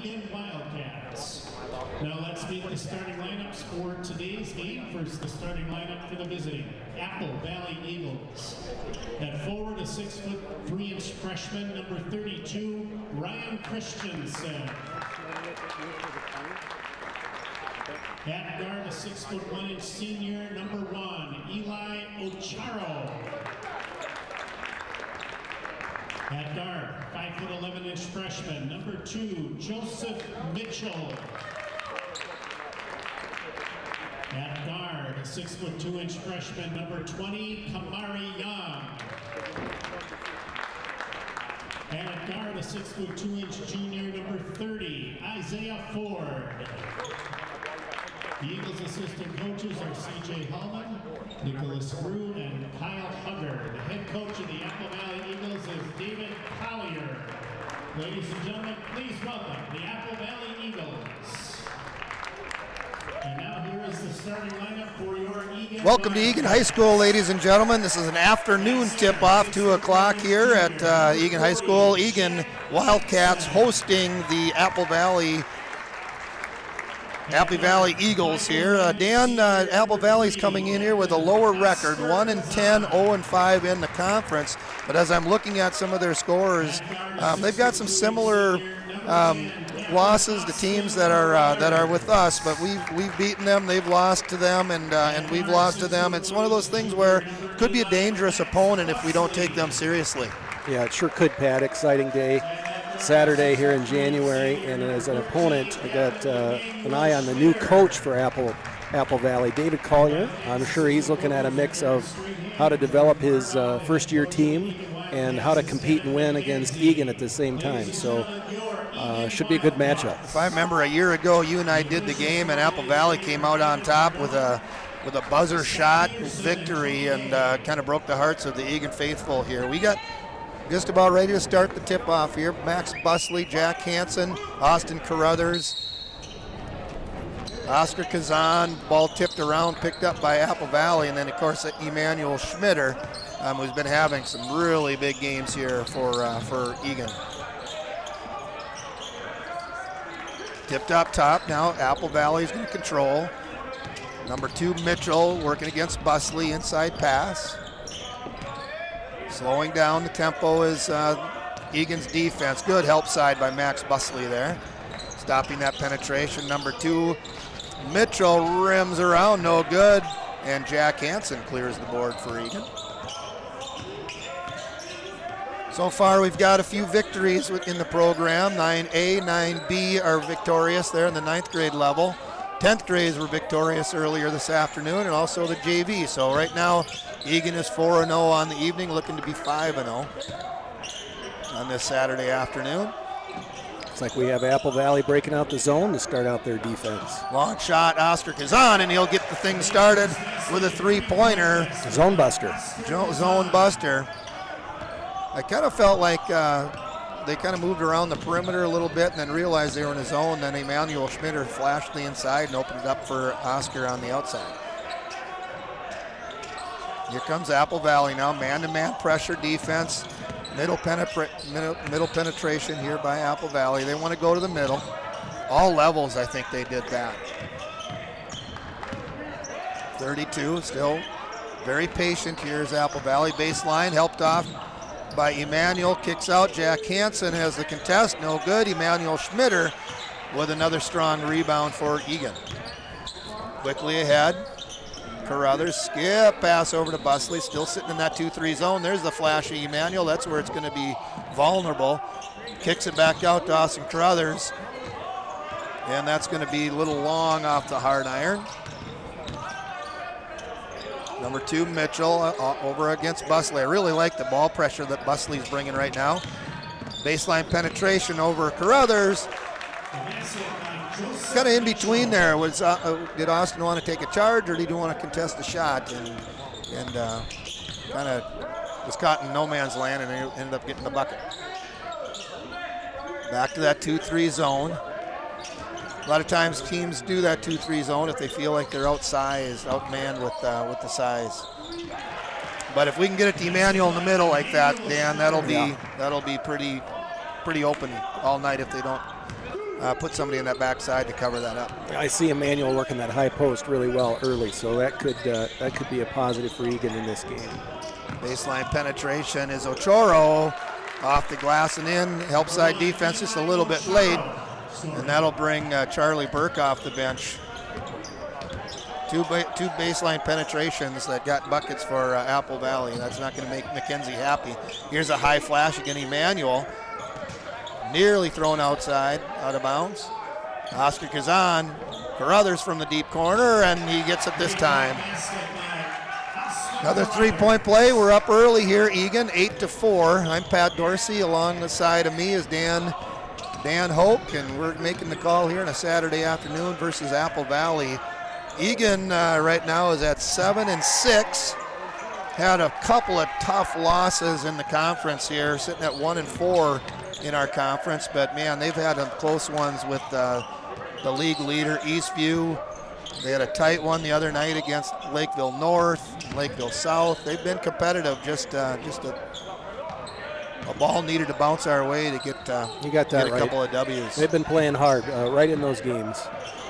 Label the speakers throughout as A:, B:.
A: Eagan Wildcats. Now let's meet the starting lineups for today's game. First, the starting lineup for the visiting Apple Valley Eagles. At forward, a 6'3" freshman, number 32, Ryan Christensen. At guard, a 6'1" senior, number 1, Eli Ocharo. At guard, 5'11" freshman, number 2, Joseph Mitchell. At guard, a 6'2" freshman, number 20, Kamari Young. And at guard, a 6'2" junior, number 30, Isaiah Ford. The Eagles' assistant coaches are C.J. Hallman, Nicholas Grew, and Kyle Hugger. The head coach of the Apple Valley Eagles is David Collier. Ladies and gentlemen, please welcome the Apple Valley Eagles. And now here is the starting lineup for your Eagan.
B: Welcome to Eagan High School, ladies and gentlemen. This is an afternoon tip-off, 2 o'clock here at Eagan High School. Eagan Wildcats hosting the Apple Valley Eagles here. Dan, Apple Valley's coming in here with a lower record, 1-10, 0-5 in the conference. But as I'm looking at some of their scores, they've got some similar losses to teams that are with us. But we've beaten them, they've lost to them, and we've lost to them. It's one of those things where it could be a dangerous opponent if we don't take them seriously.
C: Yeah, it sure could, Pat. Exciting day. Saturday here in January, and as an opponent, I got an eye on the new coach for Apple Valley, David Collier. I'm sure he's looking at a mix of how to develop his first-year team and how to compete and win against Eagan at the same time. So should be a good matchup.
B: If I remember a year ago, you and I did the game, and Apple Valley came out on top with a buzzer shot victory, and kind of broke the hearts of the Eagan faithful here. We got just about ready to start the tip-off here. Max Busley, Jack Hansen, Austin Carruthers, Oscar Kazan, ball tipped around, picked up by Apple Valley, and then of course Emmanuel Schmitter, who's been having some really big games here for Eagan. Tipped up top now, Apple Valley's going to control. Number 2, Mitchell, working against Busley, inside pass. Slowing down the tempo is Eagan's defense. Good help side by Max Busley there. Stopping that penetration. Number 2, Mitchell rims around, no good. And Jack Hansen clears the board for Eagan. So far we've got a few victories in the program. 9A, 9B are victorious there in the 9th grade level. 10th grades were victorious earlier this afternoon, and also the JV. So right now, Eagan is 4-0 on the evening, looking to be 5-0 on this Saturday afternoon.
C: Looks like we have Apple Valley breaking out the zone to start out their defense.
B: Long shot, Oscar Kazan, and he'll get the thing started with a 3-pointer.
C: Zone buster.
B: Zone buster. I kind of felt like they kind of moved around the perimeter a little bit and then realized they were in a zone. Then Emmanuel Schmitter flashed the inside and opened it up for Oscar on the outside. Here comes Apple Valley now, man-to-man pressure defense. Middle penetration here by Apple Valley. They want to go to the middle. All levels, I think they did that. 32, still very patient. Here's Apple Valley. Baseline helped off by Emmanuel, kicks out. Jack Hansen has the contest, no good. Emmanuel Schmitter with another strong rebound for Eagan. Quickly ahead, Carruthers, skip pass over to Busley, still sitting in that 2-3 zone. There's the flash of Emmanuel, that's where it's going to be vulnerable. Kicks it back out to Austin Carruthers, and that's going to be a little long off the hard iron. Number 2, Mitchell, over against Busley. I really like the ball pressure that Busley's bringing right now. Baseline penetration over Carruthers. Kind of in between there. Did Austin want to take a charge, or did he want to contest the shot? And kind of was caught in no man's land and ended up getting the bucket. Back to that 2-3 zone. A lot of times teams do that 2-3 zone if they feel like they're outsized, outmanned with the size. But if we can get it to Emmanuel in the middle like that, Dan, that'll be pretty open all night if they don't put somebody in that backside to cover that up.
C: I see Emmanuel working that high post really well early, so that could be a positive for Eagan in this game.
B: Baseline penetration is Ochoro off the glass and in. Help side defense just a little bit late, and that'll bring Charlie Burke off the bench. Two baseline penetrations that got buckets for Apple Valley. That's not going to make Mackenzie happy. Here's a high flash again, Emmanuel. Nearly thrown outside, out of bounds. Oscar Kazan for others from the deep corner, and he gets it this time. Another three-point play. We're up early here, Eagan, 8-4. I'm Pat Dorsey. Along the side of me is Dan Hoke, and we're making the call here on a Saturday afternoon versus Apple Valley. Eagan right now is at 7-6. Had a couple of tough losses in the conference here, sitting at 1-4 in our conference, but man, they've had close ones with the league leader, Eastview. They had a tight one the other night against Lakeville North, Lakeville South. They've been competitive, just a ball needed to bounce our way to get a couple of W's.
C: They've been playing hard right in those games.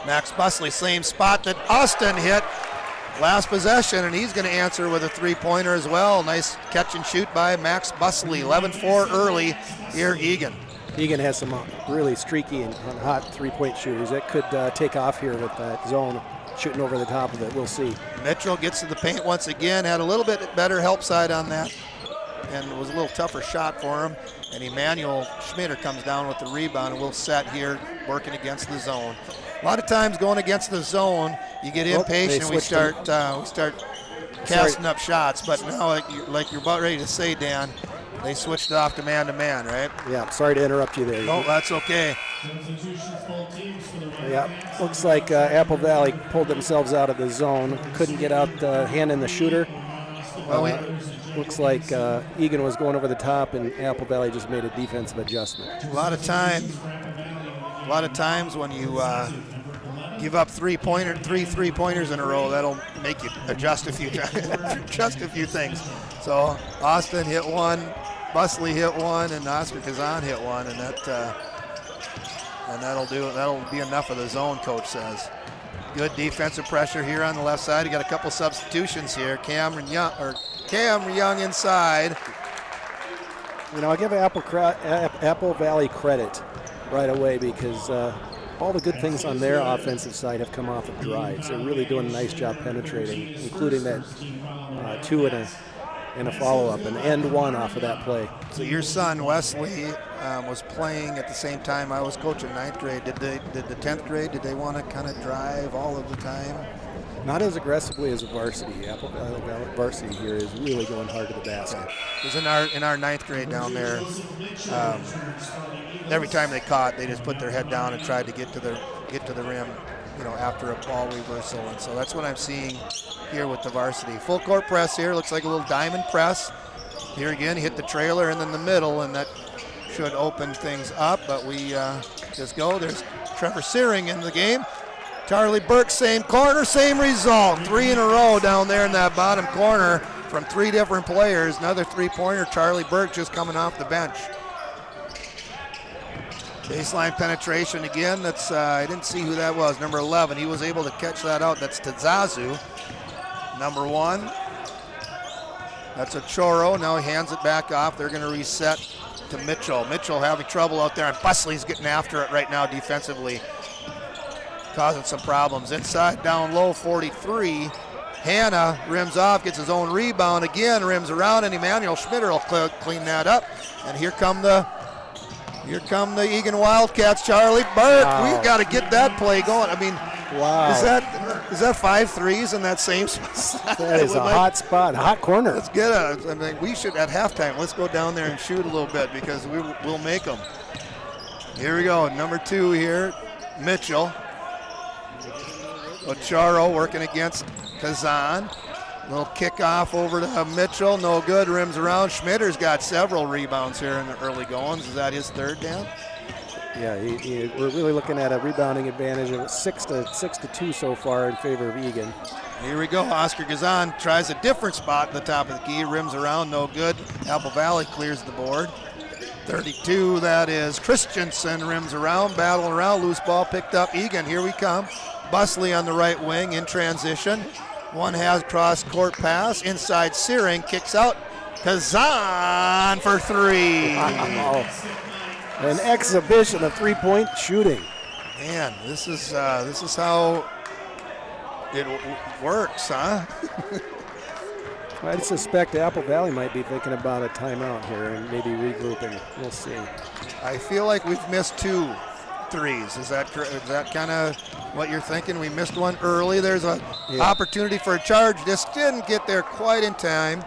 B: Max Busley, same spot that Austin hit last possession, and he's going to answer with a three-pointer as well. Nice catch and shoot by Max Busley. 11-4 early here, Eagan.
C: Eagan has some really streaky and hot three-point shooters that could take off here with that zone shooting over the top of it. We'll see.
B: Mitchell gets to the paint once again. Had a little bit better help side on that, and it was a little tougher shot for him. And Emmanuel Schmitter comes down with the rebound, and we'll set here working against the zone. A lot of times going against the zone, you get impatient and we start casting up shots. But now, like you're about ready to say, Dan, they switched it off to man-to-man, right?
C: Yeah, sorry to interrupt you there.
B: No, that's okay.
C: Yeah, looks like Apple Valley pulled themselves out of the zone. Couldn't get out the hand in the shooter.
B: Well,
C: looks like Eagan was going over the top, and Apple Valley just made a defensive adjustment.
B: A lot of times when you give up three three-pointers in a row, that'll make you adjust a few things. So Austin hit one, Busley hit one, and Oscar Kazan hit one, and that'll do it. That'll be enough of the zone, coach says. Good defensive pressure here on the left side. You got a couple substitutions here. Cam Young inside.
C: You know, I give Apple Valley credit right away because all the good things on their offensive side have come off of drives. They're really doing a nice job penetrating, including that two and a follow-up, an end one off of that play.
B: So your son Wesley was playing at the same time I was coaching 9th grade. Did the 10th grade? Did they want to kind of drive all of the time?
C: Not as aggressively as a varsity. Apple Valley varsity here is really going hard to the basket.
B: Because in our 9th grade down there, every time they caught, they just put their head down and tried to get to the rim, you know, after a ball reversal. And so that's what I'm seeing here with the varsity. Full court press here. Looks like a little diamond press. Here again, hit the trailer and then the middle, and that should open things up. But we just go. There's Trevor Searing in the game. Charlie Burke, same corner, same result. 3 in a row down there in that bottom corner from 3 different players. Another three-pointer. Charlie Burke just coming off the bench. Baseline penetration again. That's I didn't see who that was. Number 11. He was able to catch that out. That's Tazazu. Number 1. That's a Choro. Now he hands it back off. They're going to reset to Mitchell. Mitchell having trouble out there, and Busley's getting after it right now defensively, causing some problems. Inside, down low, 43. Hanna rims off, gets his own rebound again, rims around, and Emmanuel Schmitter will clean that up. And here come the Eagan Wildcats. Charlie Burke.
C: Wow.
B: We've got to get that play going. I mean,
C: wow.
B: Is that 5 threes in that same spot?
C: That is a hot spot, a hot corner.
B: Let's get it. I mean, we should, at halftime, let's go down there and shoot a little bit because we'll make them. Here we go. Number 2 here, Mitchell. Ocharo working against Kazan. Little kickoff over to Mitchell. No good. Rims around. Schmitter's got several rebounds here in the early goings. Is that his third down?
C: Yeah, we're really looking at a rebounding advantage of 6 to 2 so far in favor of Eagan.
B: Here we go. Oscar Kazan tries a different spot at the top of the key. Rims around. No good. Apple Valley clears the board. 32, that is Christensen, rims around, battling around, loose ball picked up. Eagan, here we come. Busley on the right wing in transition. One has cross court pass, inside Searing, kicks out. Kazan for 3.
C: Wow. An exhibition of three-point shooting.
B: Man, this is how it works, huh?
C: I'd suspect Apple Valley might be thinking about a timeout here and maybe regrouping. We'll see.
B: I feel like we've missed 2 threes. Is that kind of what you're thinking? We missed one early. There's an opportunity for a charge. This didn't get there quite in time.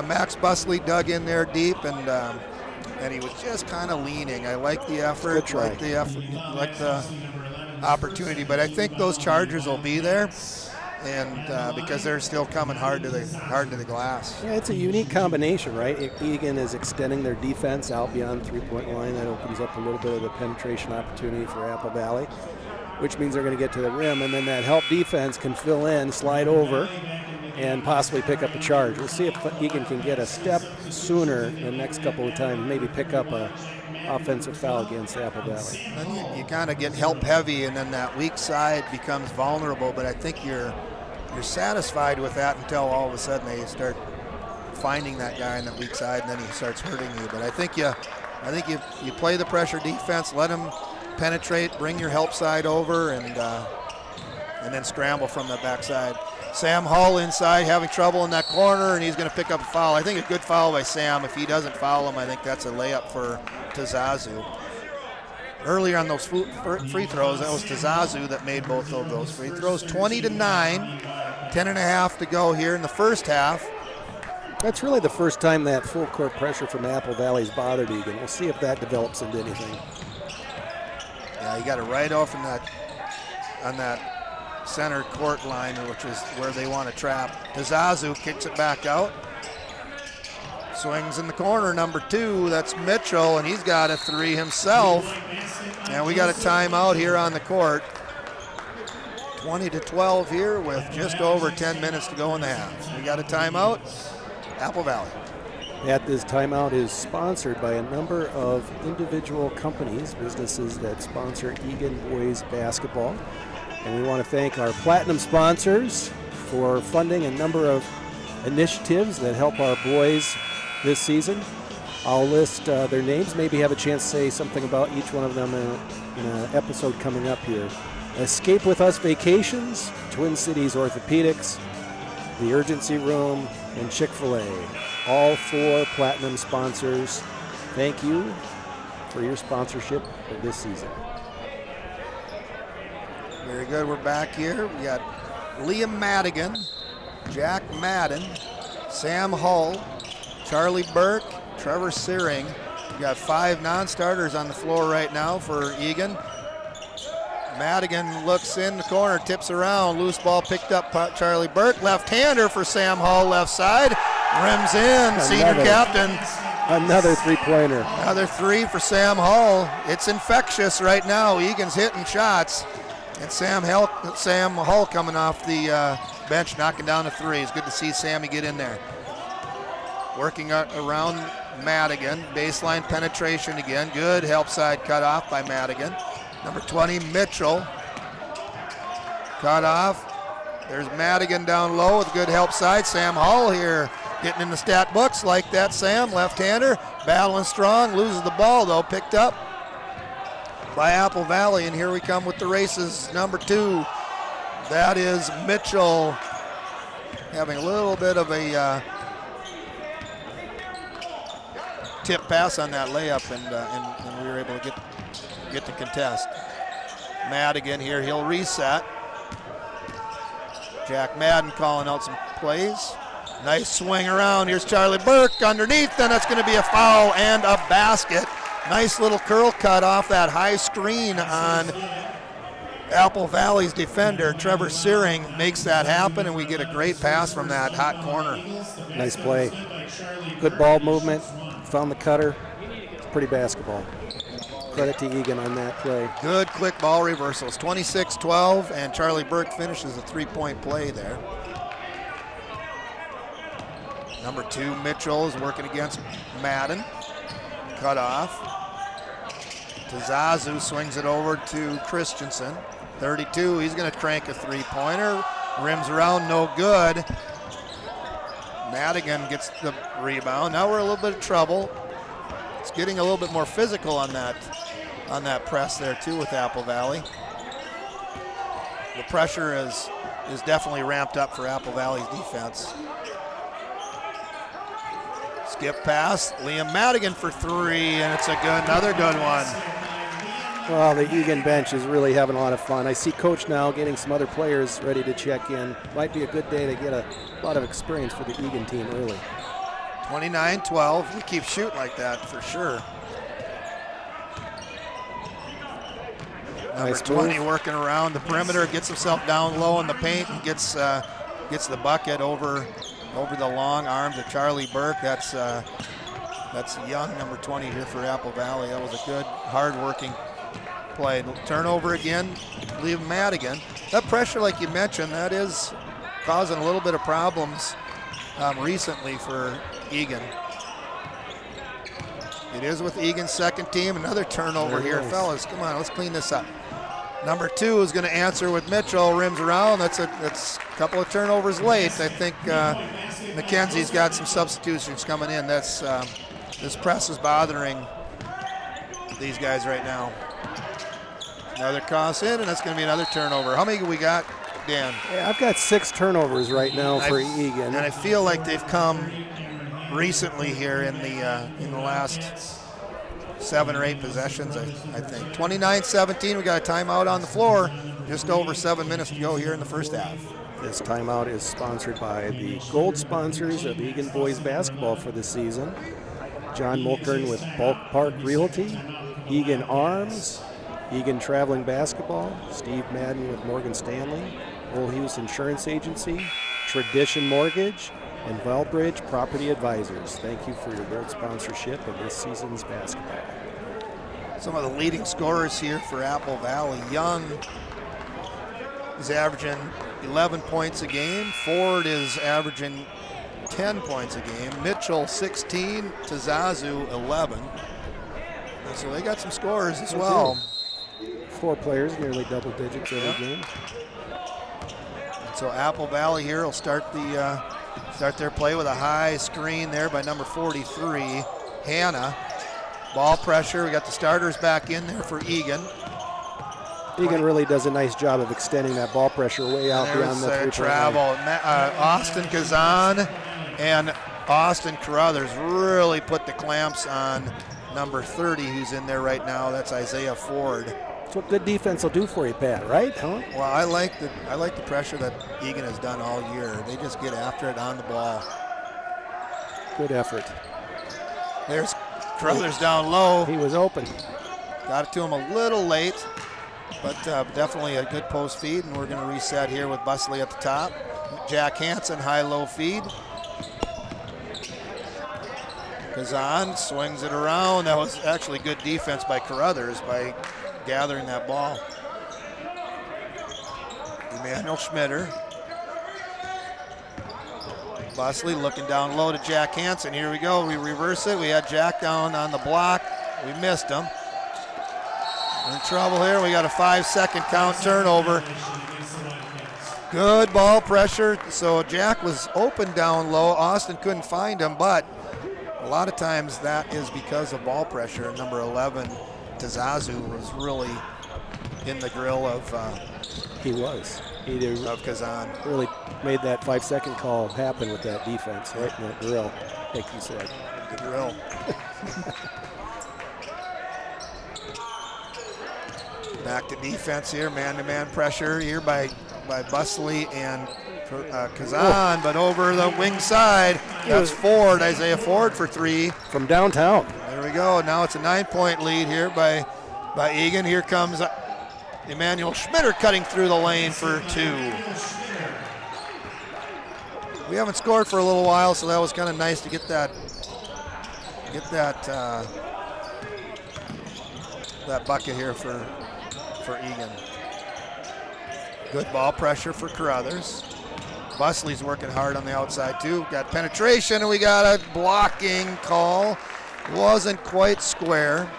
B: Max Busley dug in there deep, and he was just kind of leaning. I like the effort, like the opportunity, but I think those charges will be there. And because they're still coming hard to the glass.
C: Yeah, it's a unique combination, right? Eagan is extending their defense out beyond the three-point line. That opens up a little bit of the penetration opportunity for Apple Valley, which means they're going to get to the rim, and then that help defense can fill in, slide over, and possibly pick up a charge. We'll see if Eagan can get a step sooner the next couple of times, maybe pick up a offensive foul against Apple Valley.
B: And you kind of get help heavy, and then that weak side becomes vulnerable, but I think you're satisfied with that until all of a sudden they start finding that guy on that weak side, and then he starts hurting you. But I think you play the pressure defense, let him penetrate, bring your help side over, and then scramble from the backside. Sam Hull inside, having trouble in that corner, and he's going to pick up a foul. I think a good foul by Sam. If he doesn't foul him, I think that's a layup for Tazazu. Earlier on those free throws, that was Tazazu that made both of those free throws. 20-9, 10.5 to go here in the first half.
C: That's really the first time that full court pressure from Apple Valley's bothered Eagan. We'll see if that develops into anything.
B: Yeah, he got it right off on that center court line, which is where they want to trap. Tazazu kicks it back out. Swings in the corner, number 2, that's Mitchell, and he's got a 3 himself. And we got a timeout here on the court. 20-12 here with just over 10 minutes to go in the half. We got a timeout, Apple Valley.
C: This timeout is sponsored by a number of individual companies, businesses that sponsor Eagan boys basketball. And we want to thank our platinum sponsors for funding a number of initiatives that help our boys this season. I'll list their names, maybe have a chance to say something about each one of them in an episode coming up here. Escape With Us Vacations, Twin Cities Orthopedics, The Urgency Room, and Chick-fil-A. All 4 platinum sponsors. Thank you for your sponsorship of this season.
B: Very good, we're back here. We got Liam Madigan, Jack Madden, Sam Hull, Charlie Burke, Trevor Searing. We got 5 non-starters on the floor right now for Eagan. Madigan looks in the corner, tips around, loose ball picked up by Charlie Burke. Left-hander for Sam Hull, left side, rims in, senior captain.
C: Another three-pointer.
B: Another 3 for Sam Hull. It's infectious right now. Eagan's hitting shots. And Sam Hull coming off the bench, knocking down a 3. It's good to see Sammy get in there. Working around Madigan. Baseline penetration again. Good help side cut off by Madigan. Number 20, Mitchell. Cut off. There's Madigan down low with good help side. Sam Hull here getting in the stat books like that. Sam, left-hander, battling strong. Loses the ball though, picked up by Apple Valley. And here we come with the races. Number 2, that is Mitchell. Having a little bit of a tip pass on that layup, and we were able to get the contest. Madigan here, he'll reset. Jack Madden calling out some plays. Nice swing around. Here's Charlie Burke underneath, and that's going to be a foul and a basket. Nice little curl cut off that high screen on Apple Valley's defender. Trevor Searing makes that happen, and we get a great pass from that hot corner.
C: Nice play. Good ball movement. Found the cutter. It's pretty basketball. Credit to Eagan on that play.
B: Good quick ball reversals. 26-12, and Charlie Burke finishes a 3-point play there. Number 2, Mitchell is working against Madden. cut off. Tazazu swings it over to Christensen. 32, he's going to crank a three-pointer. Rims around, no good. Madigan gets the rebound. Now we're in a little bit of trouble. It's getting a little bit more physical on that press there too with Apple Valley. The pressure is definitely ramped up for Apple Valley's defense. Skip pass, Liam Madigan for three, and it's another good one.
C: Well, the Eagan bench is really having a lot of fun. I see Coach now getting some other players ready to check in. Might be a good day to get a lot of experience for the Eagan team early.
B: 29-12, we keep shooting like that for sure. Number 20 working around the perimeter, gets himself down low in the paint and gets the bucket over the long arms of Charlie Burke. That's young number 20 here for Apple Valley. That was a good, hard-working play. Turnover again, Liam Madigan. That pressure, like you mentioned, that is causing a little bit of problems recently for Eagan. It is with Eagan's second team. Another turnover here. Fellas, come on, let's clean this up. Number 2 is going to answer with Mitchell. Rims around. That's a couple of turnovers late. I think McKenzie's got some substitutions coming in. This press is bothering these guys right now. Another cross in, and that's going to be another turnover. How many we got, Dan?
C: Yeah, I've got 6 turnovers right now for Eagan.
B: And I feel like they've come recently here in the last 7 or 8 possessions, I think. 29-17, we got a timeout on the floor. Just over 7 minutes to go here in the first half.
C: This timeout is sponsored by the gold sponsors of Eagan boys basketball for the season. John Mulkern with Bulk Park Realty, Eagan Arms, Eagan Traveling Basketball, Steve Madden with Morgan Stanley, Old Hughes Insurance Agency, Tradition Mortgage, and Valbridge Property Advisors. Thank you for your gold sponsorship of this season's basketball.
B: Some of the leading scorers here for Apple Valley. Young is averaging 11 points a game. Ford is averaging 10 points a game. Mitchell 16, Tazazu 11. And so they got some scorers as well.
C: 4 players, nearly double digits every game.
B: And so Apple Valley here will start their play with a high screen there by number 43, Hannah. Ball pressure. We got the starters back in there for Eagan.
C: Eagan really does a nice job of extending that ball pressure way out beyond the 3-point
B: travel. Austin Kazan and Austin Carruthers really put the clamps on number 30, who's in there right now. That's Isaiah Ford.
C: That's what good defense will do for you, Pat, right? Huh?
B: Well, I like the pressure that Eagan has done all year. They just get after it on the ball.
C: Good effort.
B: There's Carruthers down low.
C: He was open.
B: Got it to him a little late, but definitely a good post feed, and we're going to reset here with Busley at the top. Jack Hansen, high-low feed. Kazan swings it around. That was actually good defense by Carruthers by gathering that ball. Emmanuel Schmitter. Busley looking down low to Jack Hansen. Here we go. We reverse it. We had Jack down on the block. We missed him. In trouble here. We got a 5-second count turnover. Good ball pressure. So Jack was open down low. Austin couldn't find him, but a lot of times that is because of ball pressure. Number 11, Tazazu, was really in the grill of of Kazan.
C: Really made that 5-second call happen with that defense, right in that grill, like you said.
B: The grill. Back to defense here, man-to-man pressure here by Busley and Kazan, but over the wing side, that's Ford, Isaiah Ford for 3.
C: From downtown.
B: There we go. Now it's a 9-point lead here by Eagan. Here comes Emmanuel Schmitter cutting through the lane for 2. We haven't scored for a little while, so that was kind of nice to get that bucket here for Eagan. Good ball pressure for Carruthers. Busley's working hard on the outside too. Got penetration, and we got a blocking call Wasn't quite square.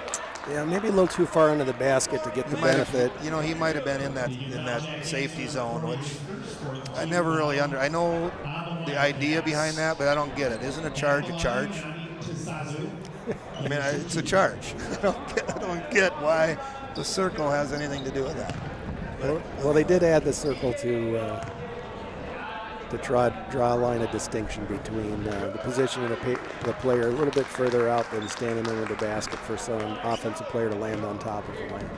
C: Yeah, maybe a little too far into the basket to get the benefit.
B: He might have been in that safety zone, which I never really I know the idea behind that, but I don't get it. Isn't a charge a charge? I mean, it's a charge. I don't get why the circle has anything to do with that.
C: Well, they did add the circle to draw a line of distinction between the position of the player a little bit further out than standing under the basket for some offensive player to land on top of him. I think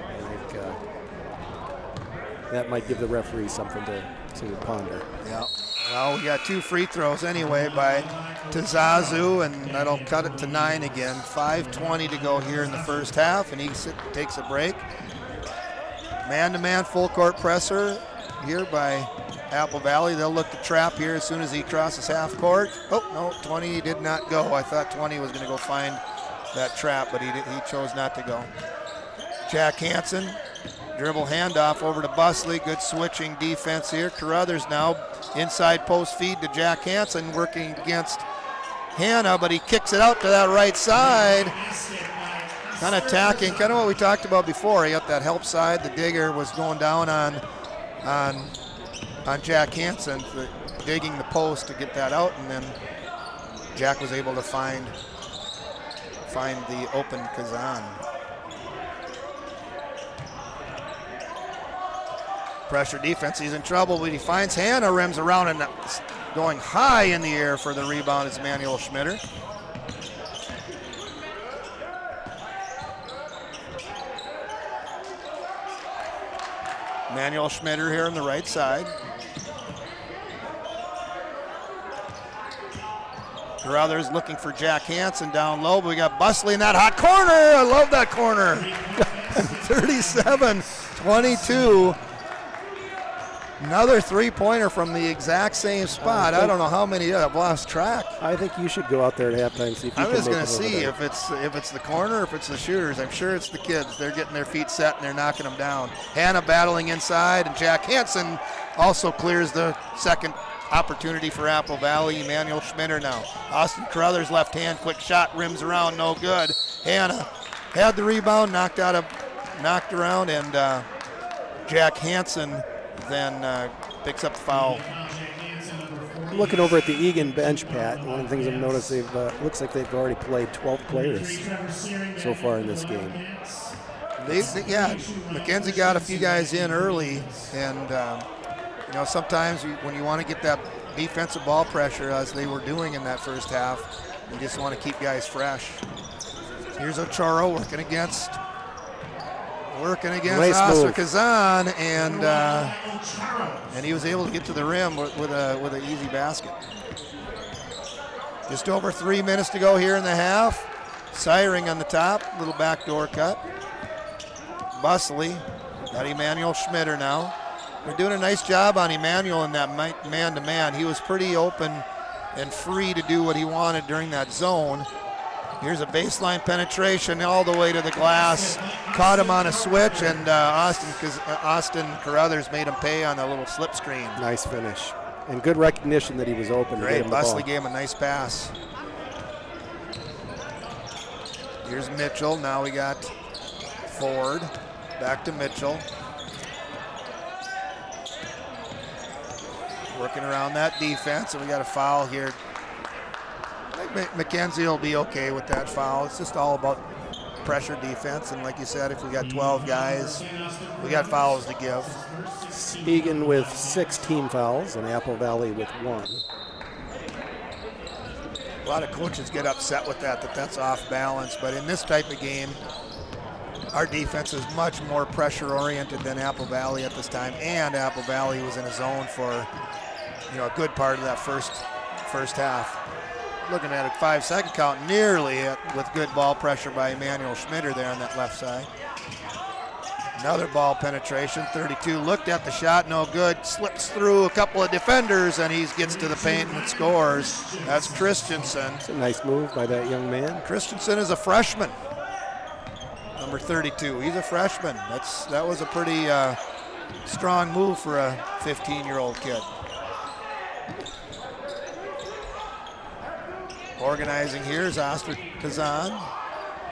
C: that might give the referee something to ponder.
B: Yeah. Well, we got 2 free throws anyway by Tizazu, and that'll cut it to 9 again. 5:20 to go here in the first half, and he takes a break. Man-to-man full court presser here by Apple Valley. They'll look to trap here as soon as he crosses half court. Oh, no, 20 did not go. I thought 20 was going to go find that trap, but he chose not to go. Jack Hansen, dribble handoff over to Busley. Good switching defense here. Carruthers now inside post feed to Jack Hansen, working against Hanna, but he kicks it out to that right side. Kind of attacking, kind of what we talked about before. He got that help side. The digger was going down on Jack Hansen, digging the post to get that out, and then Jack was able to find the open Kazan. Pressure defense, he's in trouble, but he finds Hanna, rims around, and going high in the air for the rebound is Manuel Schmitter. Manuel Schmitter here on the right side. Carruthers looking for Jack Hansen down low, but we got Busley in that hot corner. I love that corner. 37-22. Another three-pointer from the exact same spot. I don't know how many. I've lost track.
C: I think you should go out there at halftime and see if you
B: I'm
C: can
B: just
C: make
B: going to
C: them over
B: see
C: there.
B: if it's the corner or if it's the shooters. I'm sure it's the kids. They're getting their feet set and they're knocking them down. Hanna battling inside, and Jack Hansen also clears the second opportunity for Apple Valley. Emmanuel Schmitter now. Austin Carruthers left hand, quick shot, rims around, no good. Hanna had the rebound, knocked around, and Jack Hansen then picks up the foul.
C: Looking over at the Eagan bench, Pat, one of the things I've noticed, looks like they've already played 12 players so far in this game.
B: Mackenzie got a few guys in early, and sometimes when you want to get that defensive ball pressure, as they were doing in that first half, you just want to keep guys fresh. Here's Ocharo working against
C: nice
B: Oscar
C: move.
B: Kazan, and he was able to get to the rim with an easy basket. Just over 3 minutes to go here in the half. Siring on the top, little backdoor cut. Busley got Emmanuel Schmitter now. They're doing a nice job on Emmanuel in that man-to-man. He was pretty open and free to do what he wanted during that zone. Here's a baseline penetration all the way to the glass. Caught him on a switch, and Austin Carruthers made him pay on a little slip screen.
C: Nice finish. And good recognition that he was open.
B: Great, Busley
C: ball.
B: gave him a nice pass. Here's Mitchell. Now we got Ford. Back to Mitchell. Working around that defense, and we got a foul here. I think Mackenzie will be okay with that foul. It's just all about pressure defense, and like you said, if we got 12 guys, we got fouls to give.
C: Eagan with 6 team fouls and Apple Valley with 1.
B: A lot of coaches get upset with that's off balance, but in this type of game, our defense is much more pressure oriented than Apple Valley at this time, and Apple Valley was in a zone for a good part of that first half. Looking at a 5-second count, nearly with good ball pressure by Emmanuel Schmitter there on that left side. Another ball penetration, 32, looked at the shot, no good, slips through a couple of defenders, and he gets to the paint and scores. That's Christensen.
C: It's a nice move by that young man.
B: Christensen is a freshman, number 32. He's a freshman. That was a pretty strong move for a 15-year-old kid. Organizing here is Oster Kazan.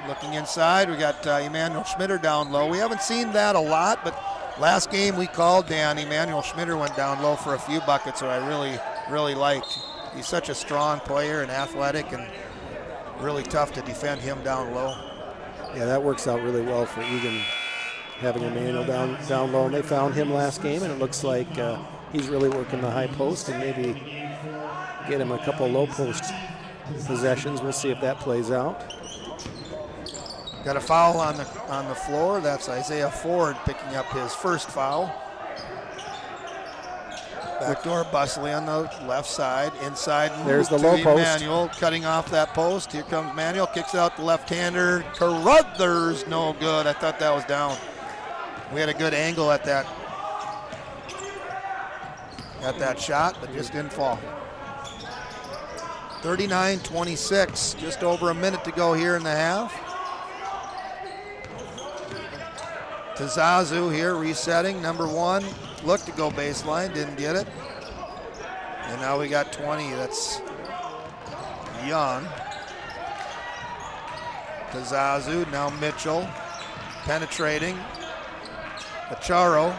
B: Looking inside, we got Emmanuel Schmitter down low. We haven't seen that a lot, but last game we called, Dan, Emmanuel Schmitter went down low for a few buckets, so I really liked. He's such a strong player and athletic, and really tough to defend him down low.
C: Yeah, that works out really well for Eagan, having Emmanuel down low. And they found him last game, and it looks like he's really working the high post and maybe get him a couple low post possessions. We'll see if that plays out.
B: Got a foul on the floor. That's Isaiah Ford picking up his first foul. Backdoor Busley on the left side. Inside move.
C: There's the low post.
B: Emmanuel cutting off that post. Here comes Emmanuel. Kicks out the left-hander. Carruthers, no good. I thought that was down. We had a good angle at that shot, but just didn't fall. 39-26. Just over a minute to go here in the half. Tazazu here resetting, number 1. Looked to go baseline, didn't get it. And now we got 20, that's Young. Tazazu, now Mitchell, penetrating. Acharo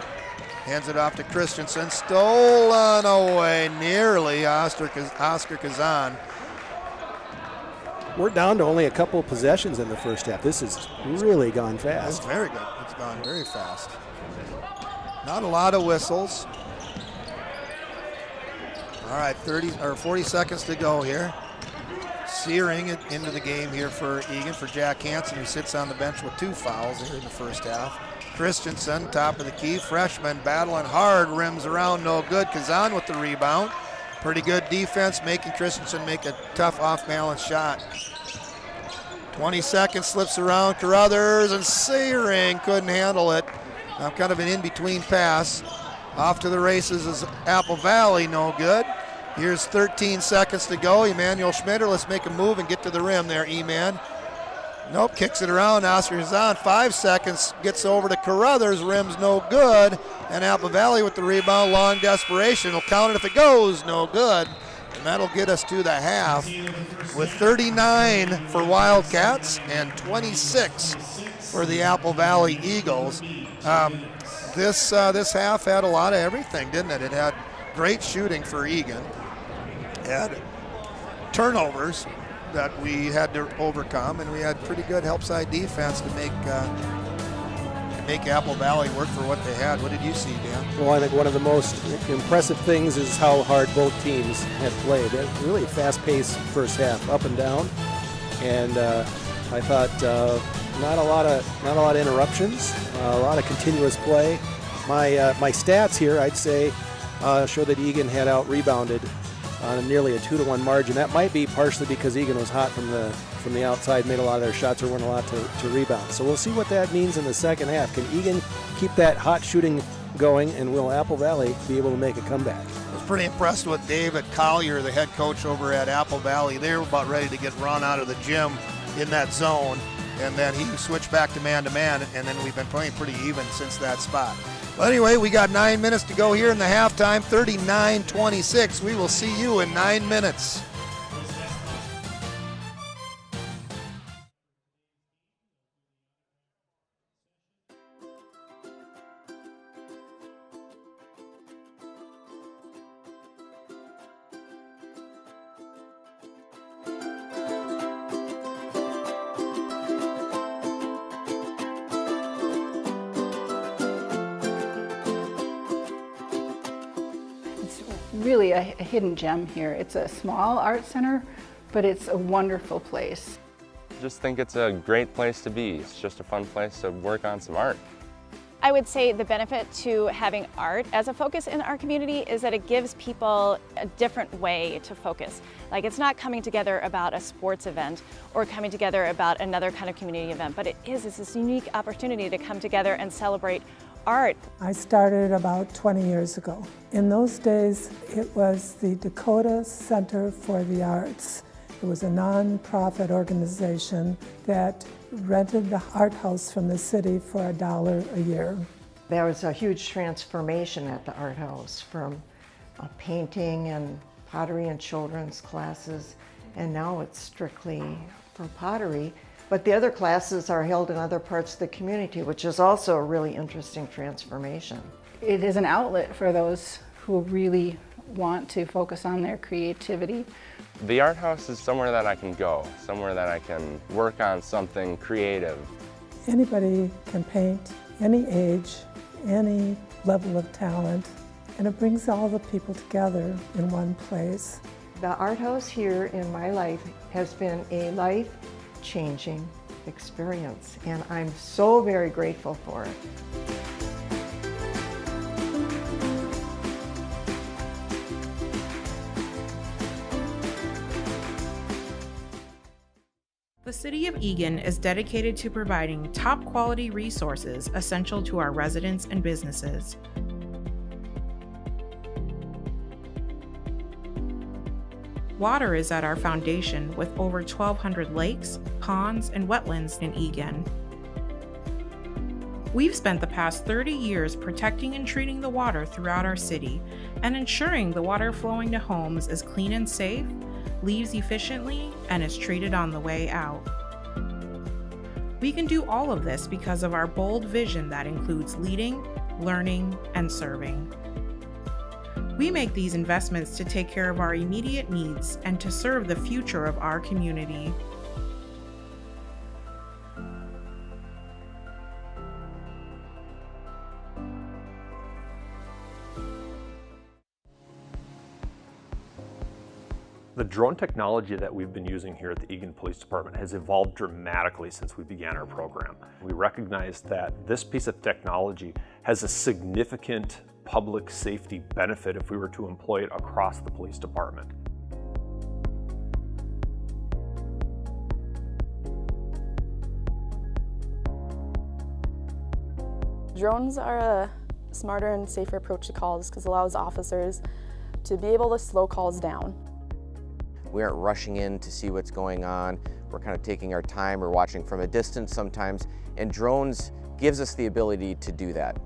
B: hands it off to Christensen, stolen away nearly, Oscar Kazan.
C: We're down to only a couple of possessions in the first half. This has really gone fast.
B: It's very good. It's gone very fast. Not a lot of whistles. All right, 40 seconds to go here. Searing it into the game here for Eagan, for Jack Hansen, who sits on the bench with 2 fouls here in the first half. Christensen, top of the key, freshman, battling hard, rims around, no good. Kazan with the rebound. Pretty good defense, making Christensen make a tough off-balance shot. 20 seconds, slips around Carruthers, and Searing couldn't handle it. Now kind of an in-between pass. Off to the races is Apple Valley, no good. Here's 13 seconds to go. Emmanuel Schmitter, let's make a move and get to the rim there, E-Man. Nope, kicks it around. Oscar Kazan, 5 seconds, gets over to Carruthers, rim's no good. And Apple Valley with the rebound, long desperation. Will count it if it goes, no good. And that'll get us to the half with 39 for Wildcats and 26 for the Apple Valley Eagles. This half had a lot of everything, didn't it? It had great shooting for Eagan. It had turnovers that we had to overcome, and we had pretty good help side defense to make Apple Valley work for what they had. What did you see, Dan?
C: Well, I think one of the most impressive things is how hard both teams have played. A really fast-paced first half, up and down, and I thought not a lot of interruptions, a lot of continuous play. My stats here, I'd say, show that Eagan had out-rebounded on nearly a 2-to-1 margin. That might be partially because Eagan was hot from the outside, made a lot of their shots, or weren't allowed to rebound. So we'll see what that means in the second half. Can Eagan keep that hot shooting going, and will Apple Valley be able to make a comeback?
B: I was pretty impressed with David Collier, the head coach over at Apple Valley. They were about ready to get run out of the gym in that zone, and then he switched back to man-to-man, and then we've been playing pretty even since that spot. Well, anyway, we got 9 minutes to go here in the halftime, 39-26. We will see you in 9 minutes.
D: Really a hidden gem here. It's a small art center, but it's a wonderful place.
E: Just think it's a great place to be. It's just a fun place to work on some art.
F: I would say the benefit to having art as a focus in our community is that it gives people a different way to focus. Like, it's not coming together about a sports event or coming together about another kind of community event, but it's this unique opportunity to come together and celebrate art.
G: I started about 20 years ago. In those days, it was the Dakota Center for the Arts. It was a non-profit organization that rented the art house from the city for $1 a year.
H: There was a huge transformation at the art house, from painting and pottery and children's classes and now it's strictly for pottery. But the other classes are held in other parts of the community, which is also a really interesting transformation.
D: It is an outlet for those who really want to focus on their creativity.
E: The art house is somewhere that I can go, somewhere that I can work on something creative.
G: Anybody can paint, any age, any level of talent, and it brings all the people together in one place.
H: The art house here in my life has been a life-changing experience, and I'm so very grateful for it.
I: The City of Eagan is dedicated to providing top quality resources essential to our residents and businesses. Water is at our foundation with over 1,200 lakes, ponds, and wetlands in Eagan. We've spent the past 30 years protecting and treating the water throughout our city and ensuring the water flowing to homes is clean and safe, leaves efficiently, and is treated on the way out. We can do all of this because of our bold vision that includes leading, learning, and serving. We make these investments to take care of our immediate needs and to serve the future of our community.
J: The drone technology that we've been using here at the Eagan Police Department has evolved dramatically since we began our program. We recognize that this piece of technology has a significant public safety benefit if we were to employ it across the police department.
K: Drones are a smarter and safer approach to calls because it allows officers to be able to slow calls down.
L: We aren't rushing in to see what's going on. We're kind of taking our time or watching from a distance sometimes, and drones gives us the ability to do that.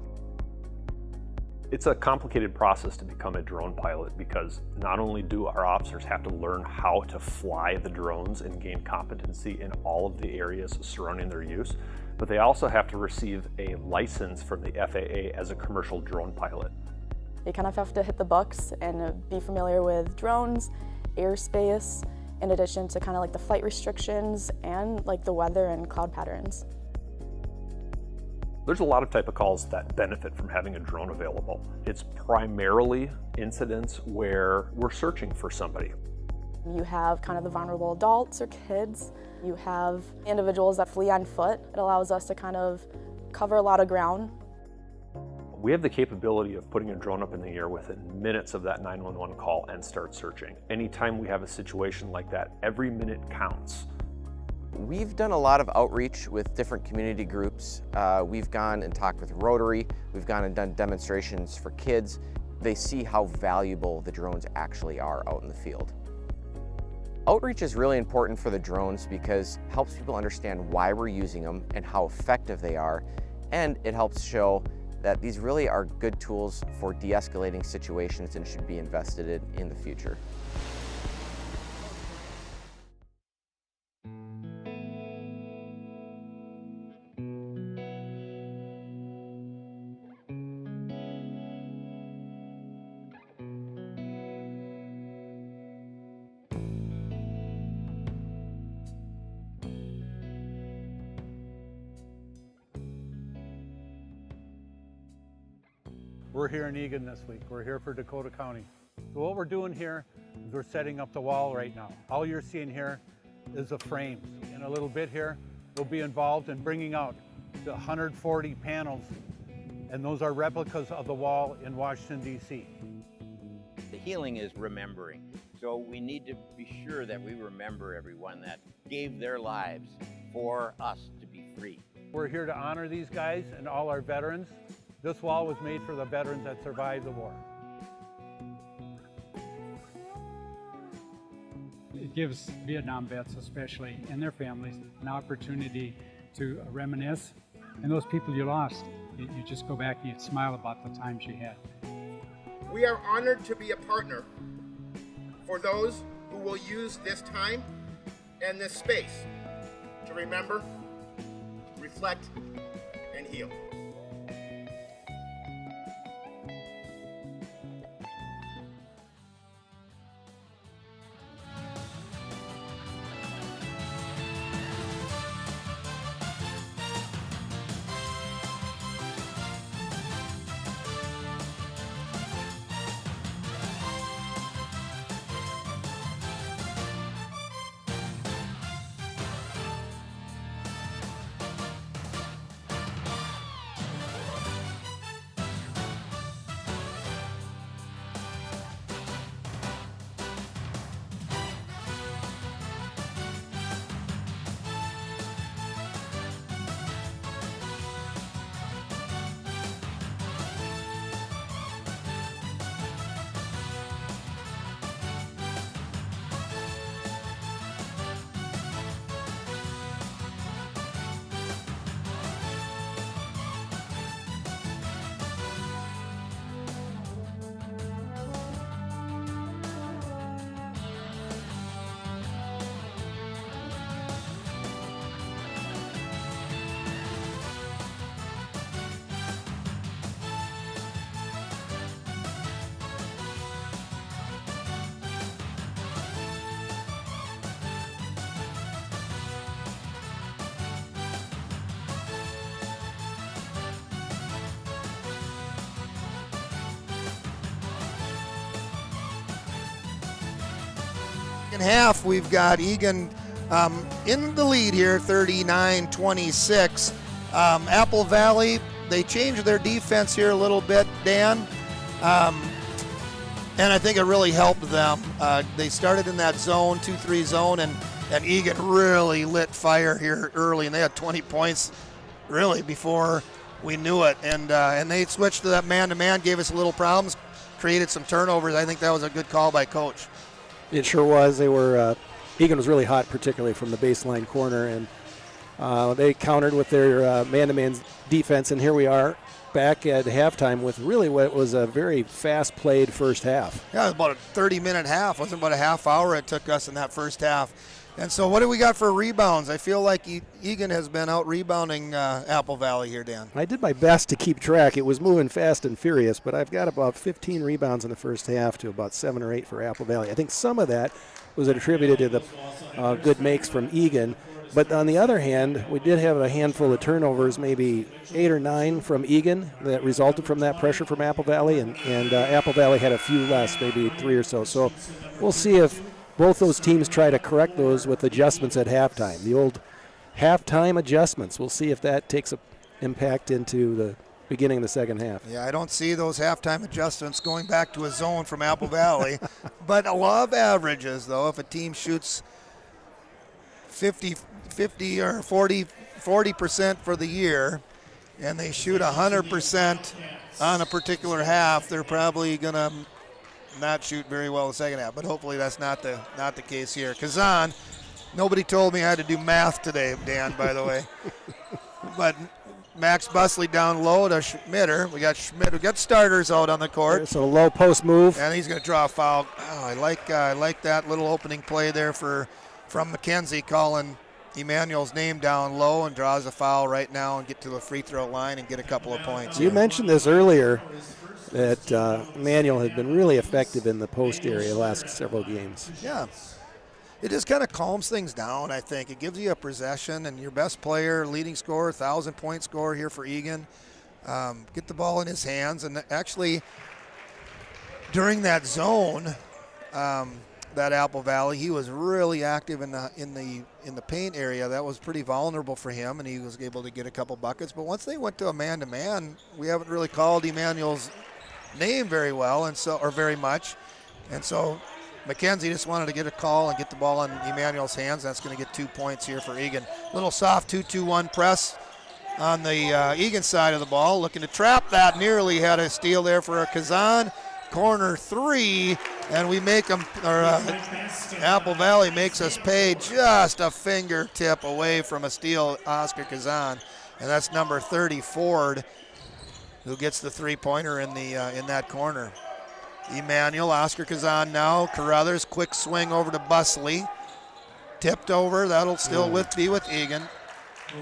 J: It's a complicated process to become a drone pilot because not only do our officers have to learn how to fly the drones and gain competency in all of the areas surrounding their use, but they also have to receive a license from the FAA as a commercial drone pilot.
K: You kind of have to hit the books and be familiar with drones, airspace, in addition to kind of like the flight restrictions and like the weather and cloud patterns.
J: There's a lot of type of calls that benefit from having a drone available. It's primarily incidents where we're searching for somebody.
K: You have kind of the vulnerable adults or kids. You have individuals that flee on foot. It allows us to kind of cover a lot of ground.
J: We have the capability of putting a drone up in the air within minutes of that 911 call and start searching. Anytime we have a situation like that, every minute counts.
L: We've done a lot of outreach with different community groups. We've gone and talked with Rotary. We've gone and done demonstrations for kids. They see how valuable the drones actually are out in the field. Outreach is really important for the drones because it helps people understand why we're using them and how effective they are, and it helps show that these really are good tools for de-escalating situations and should be invested in the future.
M: We're here in Eagan this week. We're here for Dakota County. So what we're doing here is we're setting up the wall right now. All you're seeing here is the frames. In a little bit here, we'll be involved in bringing out the 140 panels, and those are replicas of the wall in Washington, D.C.
N: The healing is remembering. So we need to be sure that we remember everyone that gave their lives for us to be free.
M: We're here to honor these guys and all our veterans. This wall was made for the veterans that survived the war.
O: It gives Vietnam vets especially and their families an opportunity to reminisce. And those people you lost, you just go back and you smile about the times you had.
P: We are honored to be a partner for those who will use this time and this space to remember, reflect, and heal.
B: In half, we've got Eagan in the lead here, 39-26. Apple Valley, they changed their defense here a little bit, Dan, and I think it really helped them. They started in that zone, 2-3 zone, and Eagan really lit fire here early, and they had 20 points really before we knew it. And they switched to that man-to-man, gave us a little problems, created some turnovers. I think that was a good call by Coach.
C: It sure was. They were Eagan was really hot, particularly from the baseline corner, and they countered with their man-to-man defense. And here we are back at halftime with really what was a very fast-played first half.
B: Yeah, it was about a 30-minute half. It wasn't about a half hour it took us in that first half. And so what do we got for rebounds? I feel like Eagan has been out-rebounding Apple Valley here, Dan.
C: I did my best to keep track. It was moving fast and furious, but I've got about 15 rebounds in the first half to about 7 or 8 for Apple Valley. I think some of that was attributed to the good makes from Eagan. But on the other hand, we did have a handful of turnovers, maybe 8 or 9 from Eagan that resulted from that pressure from Apple Valley, and Apple Valley had a few less, maybe 3 or so. So we'll see if both those teams try to correct those with adjustments at halftime. The old halftime adjustments. We'll see if that takes an impact into the beginning of the second half.
B: Yeah, I don't see those halftime adjustments going back to a zone from Apple Valley. But a lot of averages, though. If a team shoots 50 or 40% for the year, and they shoot 100% on a particular half, they're probably going to not shoot very well the second half. But hopefully that's not the case here. Kazan, nobody told me I had to do math today, Dan, by the way. But Max Busley down low to Schmitter. We got Schmidt. We got starters out on the court.
C: It's a low post move,
B: and he's going to draw a foul. Oh, I like that little opening play there from McKenzie, calling Emmanuel's name down low, and draws a foul right now and get to the free throw line and get a couple of points.
C: You mentioned this earlier that Emmanuel had been really effective in the post area the last several games.
B: Yeah. It just kind of calms things down, I think. It gives you a possession, and your best player, leading scorer, 1,000-point scorer here for Eagan, get the ball in his hands. And actually, during that zone, that Apple Valley, he was really active in the paint area. That was pretty vulnerable for him, and he was able to get a couple buckets. But once they went to a man-to-man, we haven't really called Emmanuel's name very well, or very much, and so McKenzie just wanted to get a call and get the ball in Emmanuel's hands. That's going to get 2 points here for Eagan. Little soft 2-2-1 press on the Eagan side of the ball, looking to trap that. Nearly had a steal there for a Kazan. Corner 3, and we make them, Apple Valley makes us pay just a fingertip away from a steal, Oscar Kazan, and that's number 30, Ford, who gets the three-pointer in that corner. Emmanuel, Oscar Kazan now. Carruthers, quick swing over to Busley. Tipped over, that'll still be with Eagan.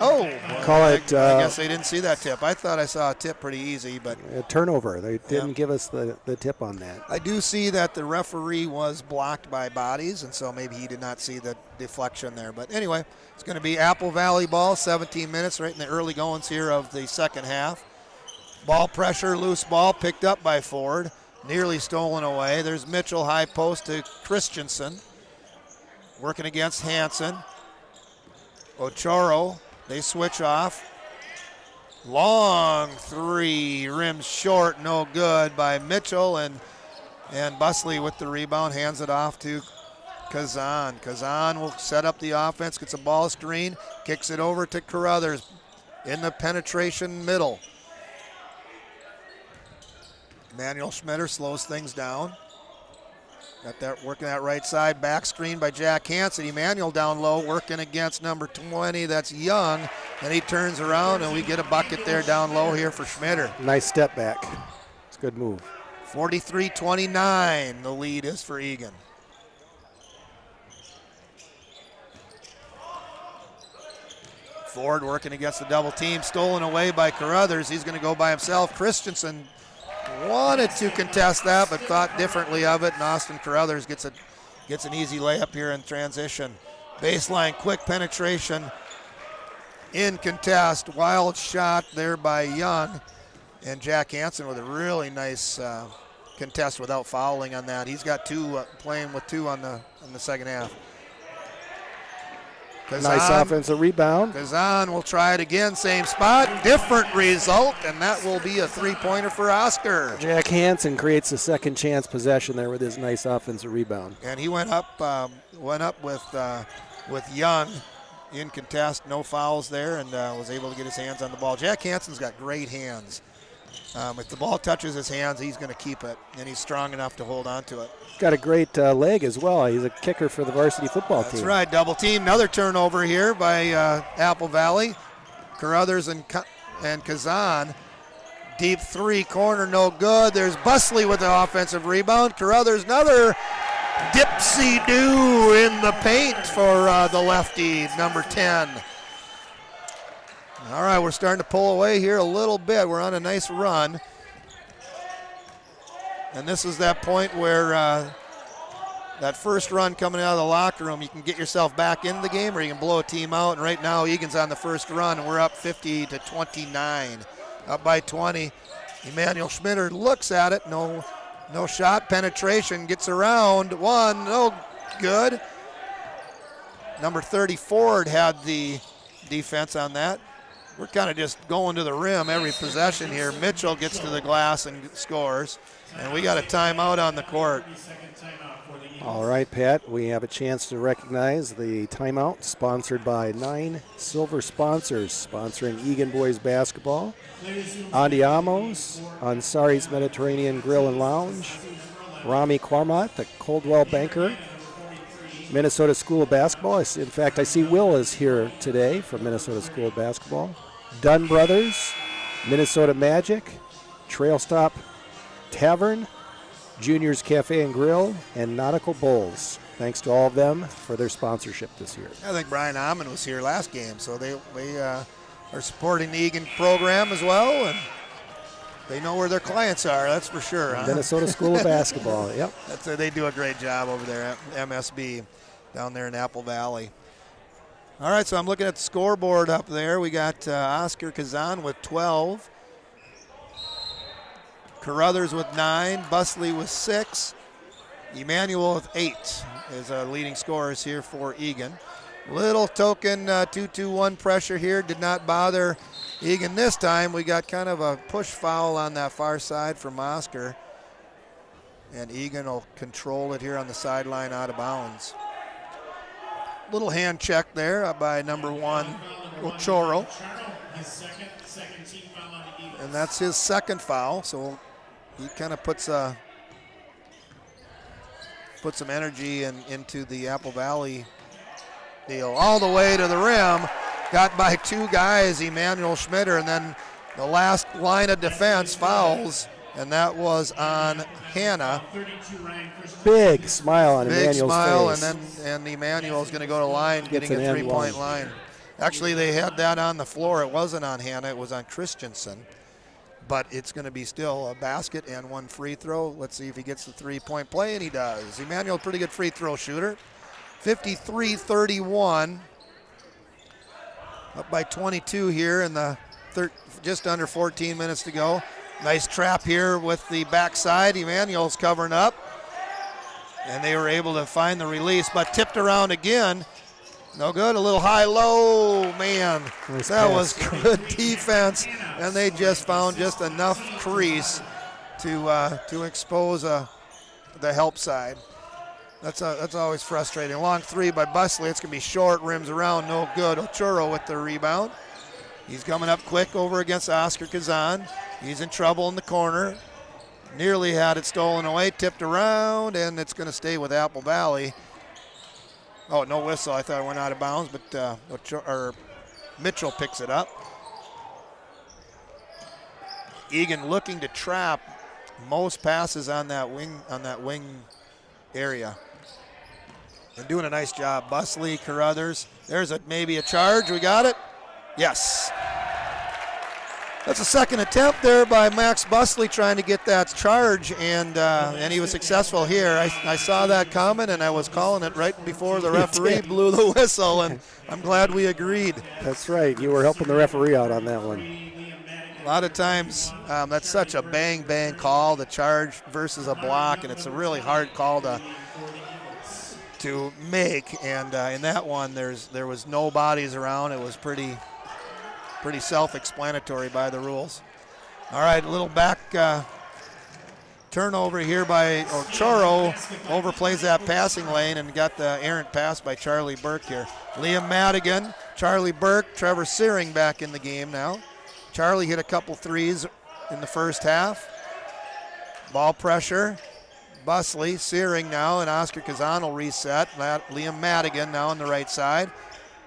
B: Oh,
C: call it.
B: I guess they didn't see that tip. I thought I saw a tip pretty easy, but
C: a turnover. They didn't give us the tip on that.
B: I do see that the referee was blocked by bodies, and so maybe he did not see the deflection there. But anyway, it's going to be Apple Valley ball, 17 minutes, right in the early goings here of the second half. Ball pressure, loose ball, picked up by Ford, nearly stolen away. There's Mitchell, high post to Christensen, working against Hansen. Ochoro. They switch off. Long three, rims short, no good by Mitchell, and Busley with the rebound, hands it off to Kazan. Kazan will set up the offense, gets a ball screen, kicks it over to Carruthers in the penetration middle. Emmanuel Schmitter slows things down. Got that working that right side, back screen by Jack Hansen. Emmanuel down low, working against number 20, that's Young, and he turns around and we get a bucket there down low here for Schmitter.
C: Nice step back. It's a good move.
B: 43-29, the lead is for Eagan. Ford working against the double team, stolen away by Carruthers. He's going to go by himself. Christensen wanted to contest that, but thought differently of it, and Austin Carruthers gets an easy layup here in transition. Baseline, quick penetration in contest. Wild shot there by Young, and Jack Hansen with a really nice contest without fouling on that. He's got two, playing with two on the second half. Kazan,
C: nice offensive rebound.
B: Kazan will try it again, same spot, different result, and that will be a three-pointer for Oscar.
C: Jack Hansen creates a second chance possession there with his nice offensive rebound.
B: And he went up with Young in contest, no fouls there, and was able to get his hands on the ball. Jack Hansen's got great hands. If the ball touches his hands, he's going to keep it, and he's strong enough to hold on to it.
C: Got a great leg as well. He's a kicker for the varsity football team.
B: That's right, double team. Another turnover here by Apple Valley. Carruthers and Kazan. Deep three, corner, no good. There's Busley with the offensive rebound. Carruthers, another dipsy-do in the paint for the lefty, number 10. All right, we're starting to pull away here a little bit. We're on a nice run. And this is that point where that first run coming out of the locker room, you can get yourself back into the game or you can blow a team out. And right now, Eagan's on the first run, and we're up 50-29, up by 20. Emmanuel Schmitter looks at it, no shot, penetration, gets around, one, no good. Number 30, Ford had the defense on that. We're kind of just going to the rim every possession here. Mitchell gets to the glass and scores. And we got a timeout on the court.
C: All right, Pat, we have a chance to recognize the timeout sponsored by 9 silver sponsors sponsoring Eagan boys basketball. Andiamo's, Ansari's Mediterranean Grill and Lounge, Rami Quarmat, the Coldwell Banker, Minnesota School of Basketball. In fact, I see Will is here today from Minnesota School of Basketball. Dunn Brothers, Minnesota Magic, Trail Stop Tavern, Juniors Cafe and Grill, and Nautical Bowls. Thanks to all of them for their sponsorship this year.
B: I think Brian Amon was here last game, so they are supporting the Eagan program as well, and they know where their clients are, that's for sure. Huh?
C: Minnesota School of Basketball, yep.
B: They do a great job over there at MSB down there in Apple Valley. All right, so I'm looking at the scoreboard up there. We got Oscar Kazan with 12. Carruthers with 9, Busley with 6, Emmanuel with 8 is leading scorers here for Eagan. Little token 2-2-1 pressure here, did not bother Eagan this time. We got kind of a push foul on that far side from Oscar, and Eagan will control it here on the sideline out of bounds. Little hand check there by number 1, Ochoro. And that's his second foul, so he kind of puts some energy into the Apple Valley deal. All the way to the rim, got by 2 guys, Emmanuel Schmitter, and then the last line of defense fouls and that was on Hannah.
C: Big smile on
B: Big
C: Emmanuel's
B: smile,
C: face.
B: and Emmanuel's going to go to line,
C: Gets
B: getting a
C: an end
B: three-point
C: one.
B: line. Actually, they had that on the floor. It wasn't on Hannah. It was on Christensen. But it's going to be still a basket and one free throw. Let's see if he gets the three-point play, and he does. Emmanuel, pretty good free throw shooter. 53-31. Up by 22 here in the just under 14 minutes to go. Nice trap here with the backside. Emmanuel's covering up. And they were able to find the release, but tipped around again. No good, a little high-low, man.
C: Nice
B: that
C: pass.
B: was good defense, and they just found just enough crease to expose the help side. That's always frustrating. Long three by Busley. It's going to be short, rims around, no good. Ochuro with the rebound. He's coming up quick over against Oscar Kazan. He's in trouble in the corner. Nearly had it stolen away, tipped around, and it's going to stay with Apple Valley. Oh, no whistle. I thought it went out of bounds, but Mitchell picks it up. Eagan looking to trap most passes on that wing area. And doing a nice job. Busley, Carruthers. There's maybe a charge. We got it? Yes. That's a second attempt there by Max Busley trying to get that charge, and he was successful here. I saw that coming, and I was calling it right before the referee blew the whistle, and I'm glad we agreed.
C: That's right. You were helping the referee out on that one.
B: A lot of times, that's such a bang-bang call, the charge versus a block, and it's a really hard call to make. And in that one, there was no bodies around. It was pretty self-explanatory by the rules. All right, a little back turnover here by Ochuro. Overplays that passing lane and got the errant pass by Charlie Burke here. Liam Madigan, Charlie Burke, Trevor Searing back in the game now. Charlie hit a couple threes in the first half. Ball pressure. Busley, Searing now, and Oscar Kazan will reset. Liam Madigan now on the right side.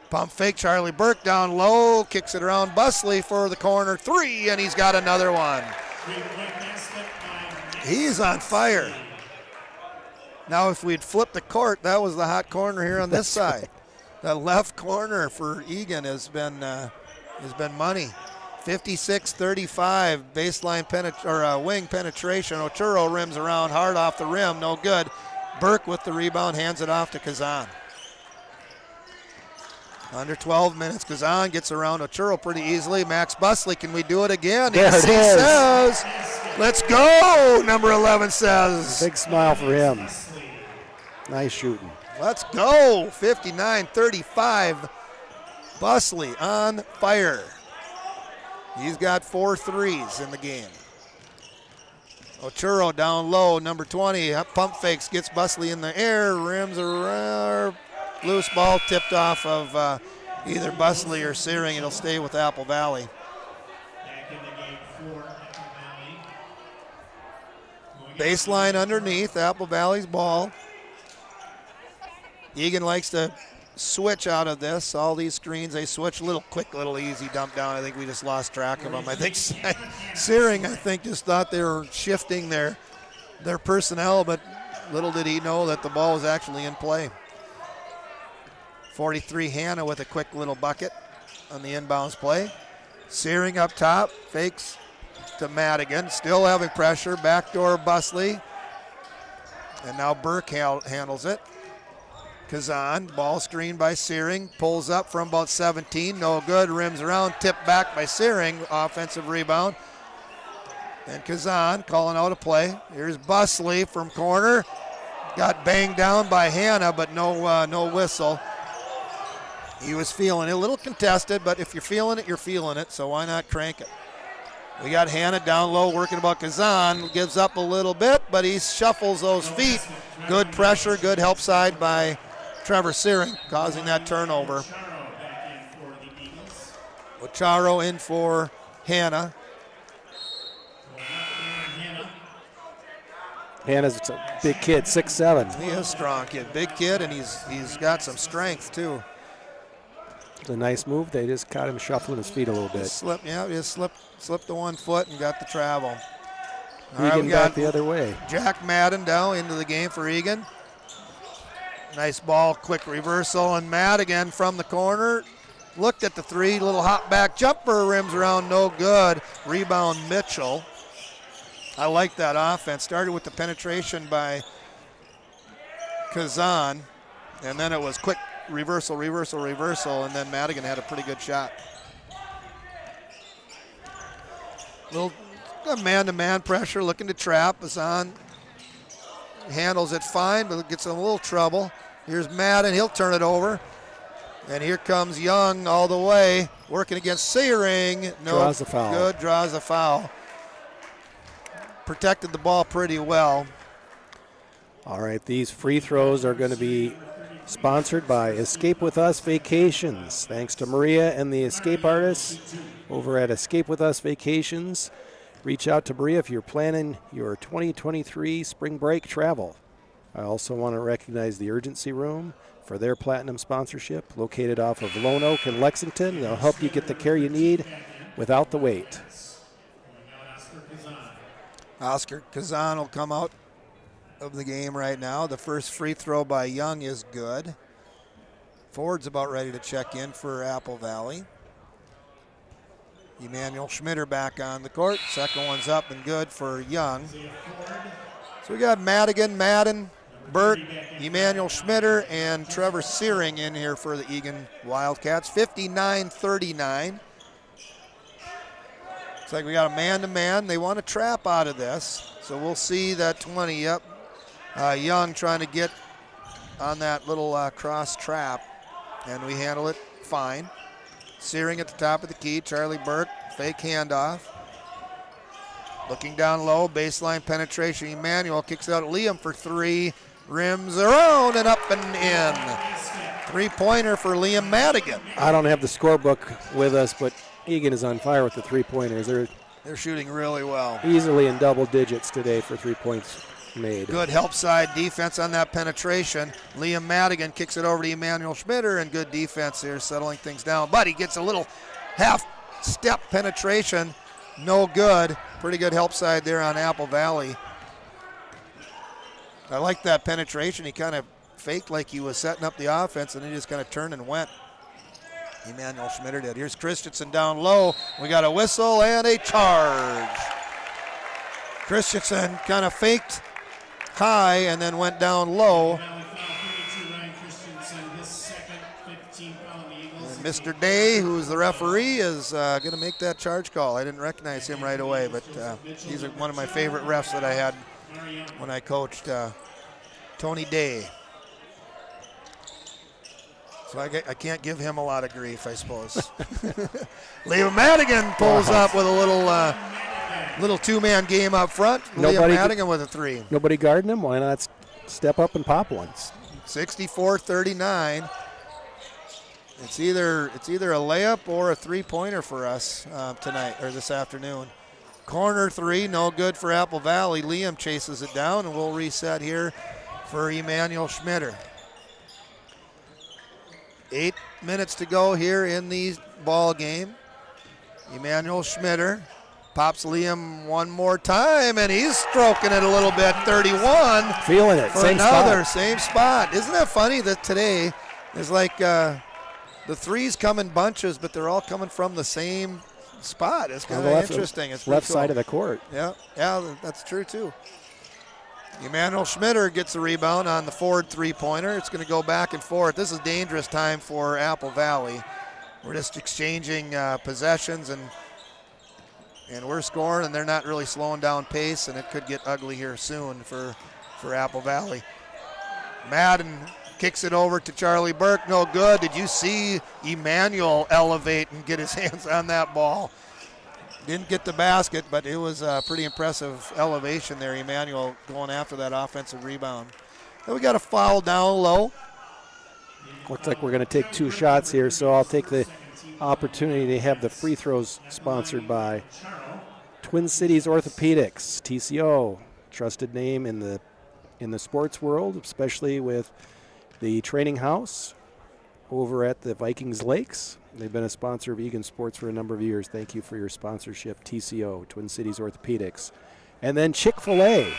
B: Pump fake, Charlie Burke down low, kicks it around Busley for the corner three, and he's got another one. He's on fire. Now if we'd flipped the court, that was the hot corner here on this side. The left corner for Eagan has been money. 56-35, baseline wing penetration. Ochuro rims around, hard off the rim, no good. Burke with the rebound, hands it off to Kazan. Under 12 minutes, Kazan gets around Ochuro pretty easily. Max Busley, can we do it again?
C: There
B: yes,
C: it
B: he
C: is.
B: says. Let's go, number 11 says.
C: Big smile for him. Nice shooting.
B: Let's go, 59-35. Busley on fire. He's got 4 threes in the game. Ochuro down low, number 20, pump fakes, gets Busley in the air, rims around. Loose ball tipped off of either Busley or Searing. It'll stay with Apple Valley. Baseline underneath, Apple Valley's ball. Eagan likes to switch out of this. All these screens, they switch a little quick, little easy dump down. I think we just lost track of them. I think Searing, just thought they were shifting their personnel, but little did he know that the ball was actually in play. 43 Hannah with a quick little bucket on the inbounds play. Searing up top, fakes to Madigan, still having pressure, backdoor Busley. And now Burke handles it. Kazan, ball screen by Searing, pulls up from about 17, no good, rims around, tipped back by Searing, offensive rebound. And Kazan calling out a play. Here's Busley from corner, got banged down by Hannah, but no whistle. He was feeling it, a little contested, but if you're feeling it, you're feeling it, so why not crank it? We got Hannah down low working about Kazan, gives up a little bit, but he shuffles those feet. Good pressure, good help side by Trevor Searing, causing that turnover. Ocharo in for Hannah.
C: Hannah's a big kid, 6'7".
B: He is a strong kid, big kid, and he's got some strength too.
C: It's a nice move. They just caught him shuffling his feet a little bit.
B: Slipped the 1 foot and got the travel. All right,
C: Eagan
B: we
C: back
B: got
C: the other way.
B: Jack Madden now into the game for Eagan. Nice ball, quick reversal, and Madigan from the corner. Looked at the three, little hop back jumper, rims around, no good. Rebound Mitchell. I like that offense. Started with the penetration by Kazan, and then it was quick reversal, and then Madigan had a pretty good shot. Little man-to-man pressure, looking to trap. Kazan handles it fine, but gets in a little trouble. Here's Madden, he'll turn it over. And here comes Young all the way, working against Searing. No
C: draws the foul.
B: Good, draws the foul. Protected the ball pretty well.
C: All right, these free throws are going to be sponsored by Escape With Us Vacations. Thanks to Maria and the Escape artists over at Escape With Us Vacations. Reach out to Maria if you're planning your 2023 spring break travel. I also want to recognize the Urgency Room for their platinum sponsorship, located off of Lone Oak in Lexington. They'll help you get the care you need without the wait.
B: Oscar Kazan will come out of the game right now. The first free throw by Young is good. Ford's about ready to check in for Apple Valley. Emmanuel Schmitter back on the court. Second one's up and good for Young. So we got Madigan, Madden, Burt, Emmanuel Schmitter, and Trevor Searing in here for the Eagan Wildcats. 59-39. Looks like we got a man-to-man. They want to trap out of this. So we'll see that 20. Yep. Young trying to get on that little cross trap, and we handle it fine. Searing at the top of the key. Charlie Burke, fake handoff. Looking down low, baseline penetration. Emmanuel kicks out Liam for three. Rims around and up and in. Three-pointer for Liam Madigan.
C: I don't have the scorebook with us, but Eagan is on fire with the three-pointers.
B: They're shooting really well.
C: Easily in double digits today for 3 points made.
B: Good help side defense on that penetration. Liam Madigan kicks it over to Emmanuel Schmitter, and good defense here, settling things down. But he gets a little half-step penetration. No good. Pretty good help side there on Apple Valley. I like that penetration. He kind of faked like he was setting up the offense, and he just kind of turned and went. Emmanuel Schmitter did. Here's Christensen down low. We got a whistle and a charge. Christensen kind of faked high and then went down low. And Mr. Day, who's the referee, is going to make that charge call. I didn't recognize him right away, but he's one of my favorite refs that I had when I coached, Tony Day. So I can't give him a lot of grief, I suppose. Liam Madigan pulls up with a little two-man game up front. Liam Madigan with a three.
C: Nobody guarding him? Why not step up and pop once?
B: 64-39. It's either a layup or a three-pointer for us tonight or this afternoon. Corner three, no good for Apple Valley. Liam chases it down, and we'll reset here for Emmanuel Schmitter. 8 minutes to go here in the ball game. Emmanuel Schmitter pops Liam one more time, and he's stroking it a little bit. 31.
C: Feeling it.
B: For
C: same
B: another,
C: spot.
B: same spot. Isn't that funny that today is like the threes come in bunches, but they're all coming from the same spot. It's kind of interesting. It's
C: left
B: cool.
C: side of the court.
B: Yeah, that's true too. Emmanuel Schmitter gets the rebound on the Ford three-pointer. It's going to go back and forth. This is dangerous time for Apple Valley. We're just exchanging possessions, and we're scoring, and they're not really slowing down pace, and it could get ugly here soon for Apple Valley. Madden kicks it over to Charlie Burke. No good. Did you see Emmanuel elevate and get his hands on that ball? Didn't get the basket, but it was a pretty impressive elevation there. Emmanuel going after that offensive rebound. Then we got a foul down low.
C: Looks like we're going to take two shots here, so I'll take the opportunity to have the free throws sponsored by Twin Cities Orthopedics, TCO, trusted name in the sports world, especially with the training house over at the Vikings Lakes. They've been a sponsor of Eagan Sports for a number of years. Thank you for your sponsorship, TCO, Twin Cities Orthopedics. And then Chick-fil-A,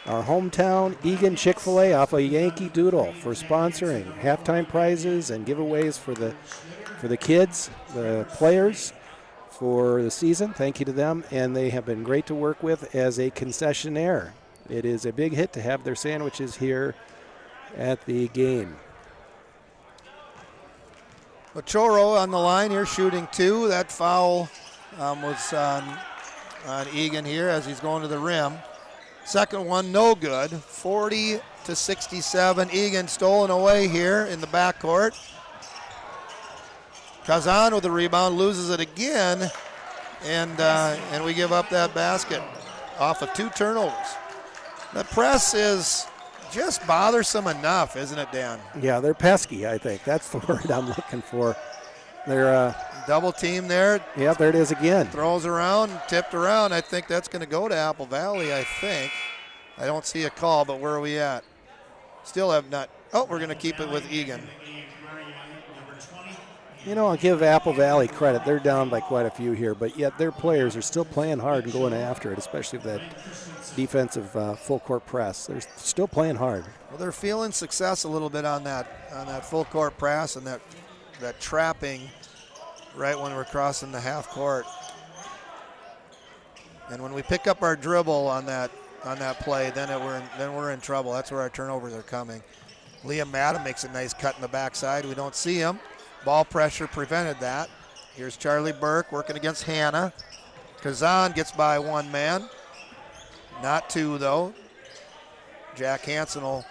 C: our hometown Eagan Chick-fil-A off a Yankee Doodle for sponsoring halftime prizes and giveaways for the kids, the players for the season. Thank you to them, and they have been great to work with as a concessionaire. It is a big hit to have their sandwiches here at the game.
B: Machoro on the line here, shooting 2. That foul was on Eagan here as he's going to the rim. Second one, no good. 40-67. Eagan stolen away here in the backcourt. Kazan with the rebound, loses it again, and we give up that basket off of 2 turnovers. The press is just bothersome enough, isn't it, Dan?
C: Yeah, they're pesky, I think. That's the word I'm looking for. They're
B: double team there.
C: Yeah, there it is again.
B: Throws around, tipped around. I think that's going to go to Apple Valley, I think. I don't see a call, but where are we at? Still have not. Oh, we're going to keep it with Eagan.
C: You know, I'll give Apple Valley credit. They're down by quite a few here, but yet their players are still playing hard and going after it, especially with that defensive full court press. They're still playing hard.
B: Well, they're feeling success a little bit on that full court press and that trapping right when we're crossing the half court. And when we pick up our dribble on that play, then we're in trouble. That's where our turnovers are coming. Liam Madden makes a nice cut in the backside. We don't see him. Ball pressure prevented that. Here's Charlie Burke working against Hannah. Kazan gets by 1 man. Not 2, though. Jack Hansen will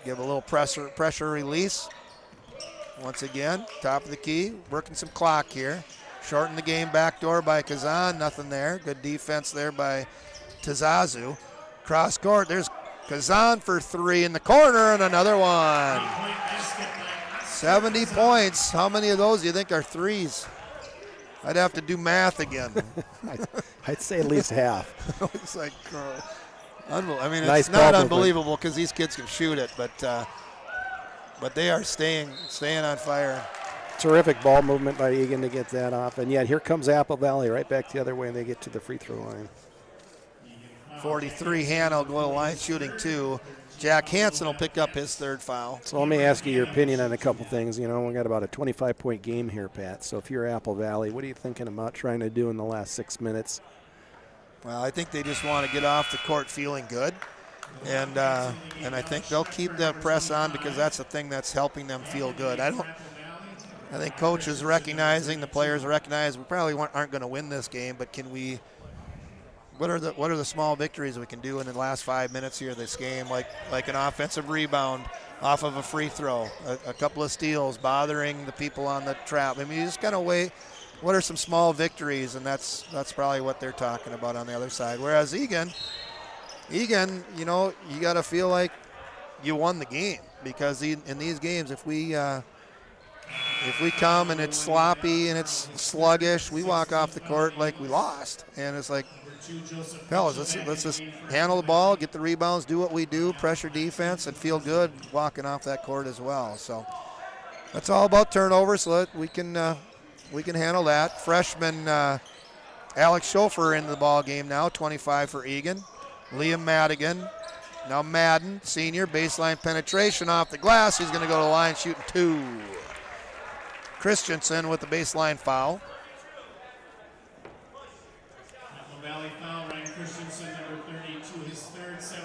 B: give a little pressure release. Once again, top of the key, working some clock here. Shorten the game, backdoor by Kazan, nothing there. Good defense there by Tazazu. Cross court, there's Kazan for 3 in the corner and another one. 70 points. How many of those do you think are threes? I'd have to do math again.
C: I'd say at least half.
B: It's like, I mean,
C: nice,
B: it's not unbelievable because these kids can shoot it, but they are staying on fire.
C: Terrific ball movement by Eagan to get that off. And yet here comes Apple Valley right back the other way, and they get to the free throw line.
B: 43, Hannah will go to the line shooting 2. Jack Hansen will pick up his 3rd foul.
C: So let me ask you your opinion on a couple things. You know, we got about a 25-point game here, Pat. So if you're Apple Valley, what are you thinking about trying to do in the last 6 minutes?
B: Well, I think they just want to get off the court feeling good. And I think they'll keep that press on because that's the thing that's helping them feel good. I think coach is recognizing, the players recognize we probably aren't going to win this game, but can we? What are the small victories we can do in the last 5 minutes here of this game? Like an offensive rebound off of a free throw, a couple of steals, bothering the people on the trap. I mean, you just kind of weigh what are some small victories, and that's probably what they're talking about on the other side. Whereas Eagan, you know, you got to feel like you won the game because in these games, if we come and it's sloppy and it's sluggish, we walk off the court like we lost, and it's like, fellas, let's just handle the ball, get the rebounds, do what we do, pressure defense, and feel good walking off that court as well. So that's all about turnovers, so that we can handle that. Freshman Alex Schofer in the ball game now, 25 for Eagan. Liam Madigan, now Madden, senior, baseline penetration off the glass. He's going to go to the line shooting 2. Christensen with the baseline foul.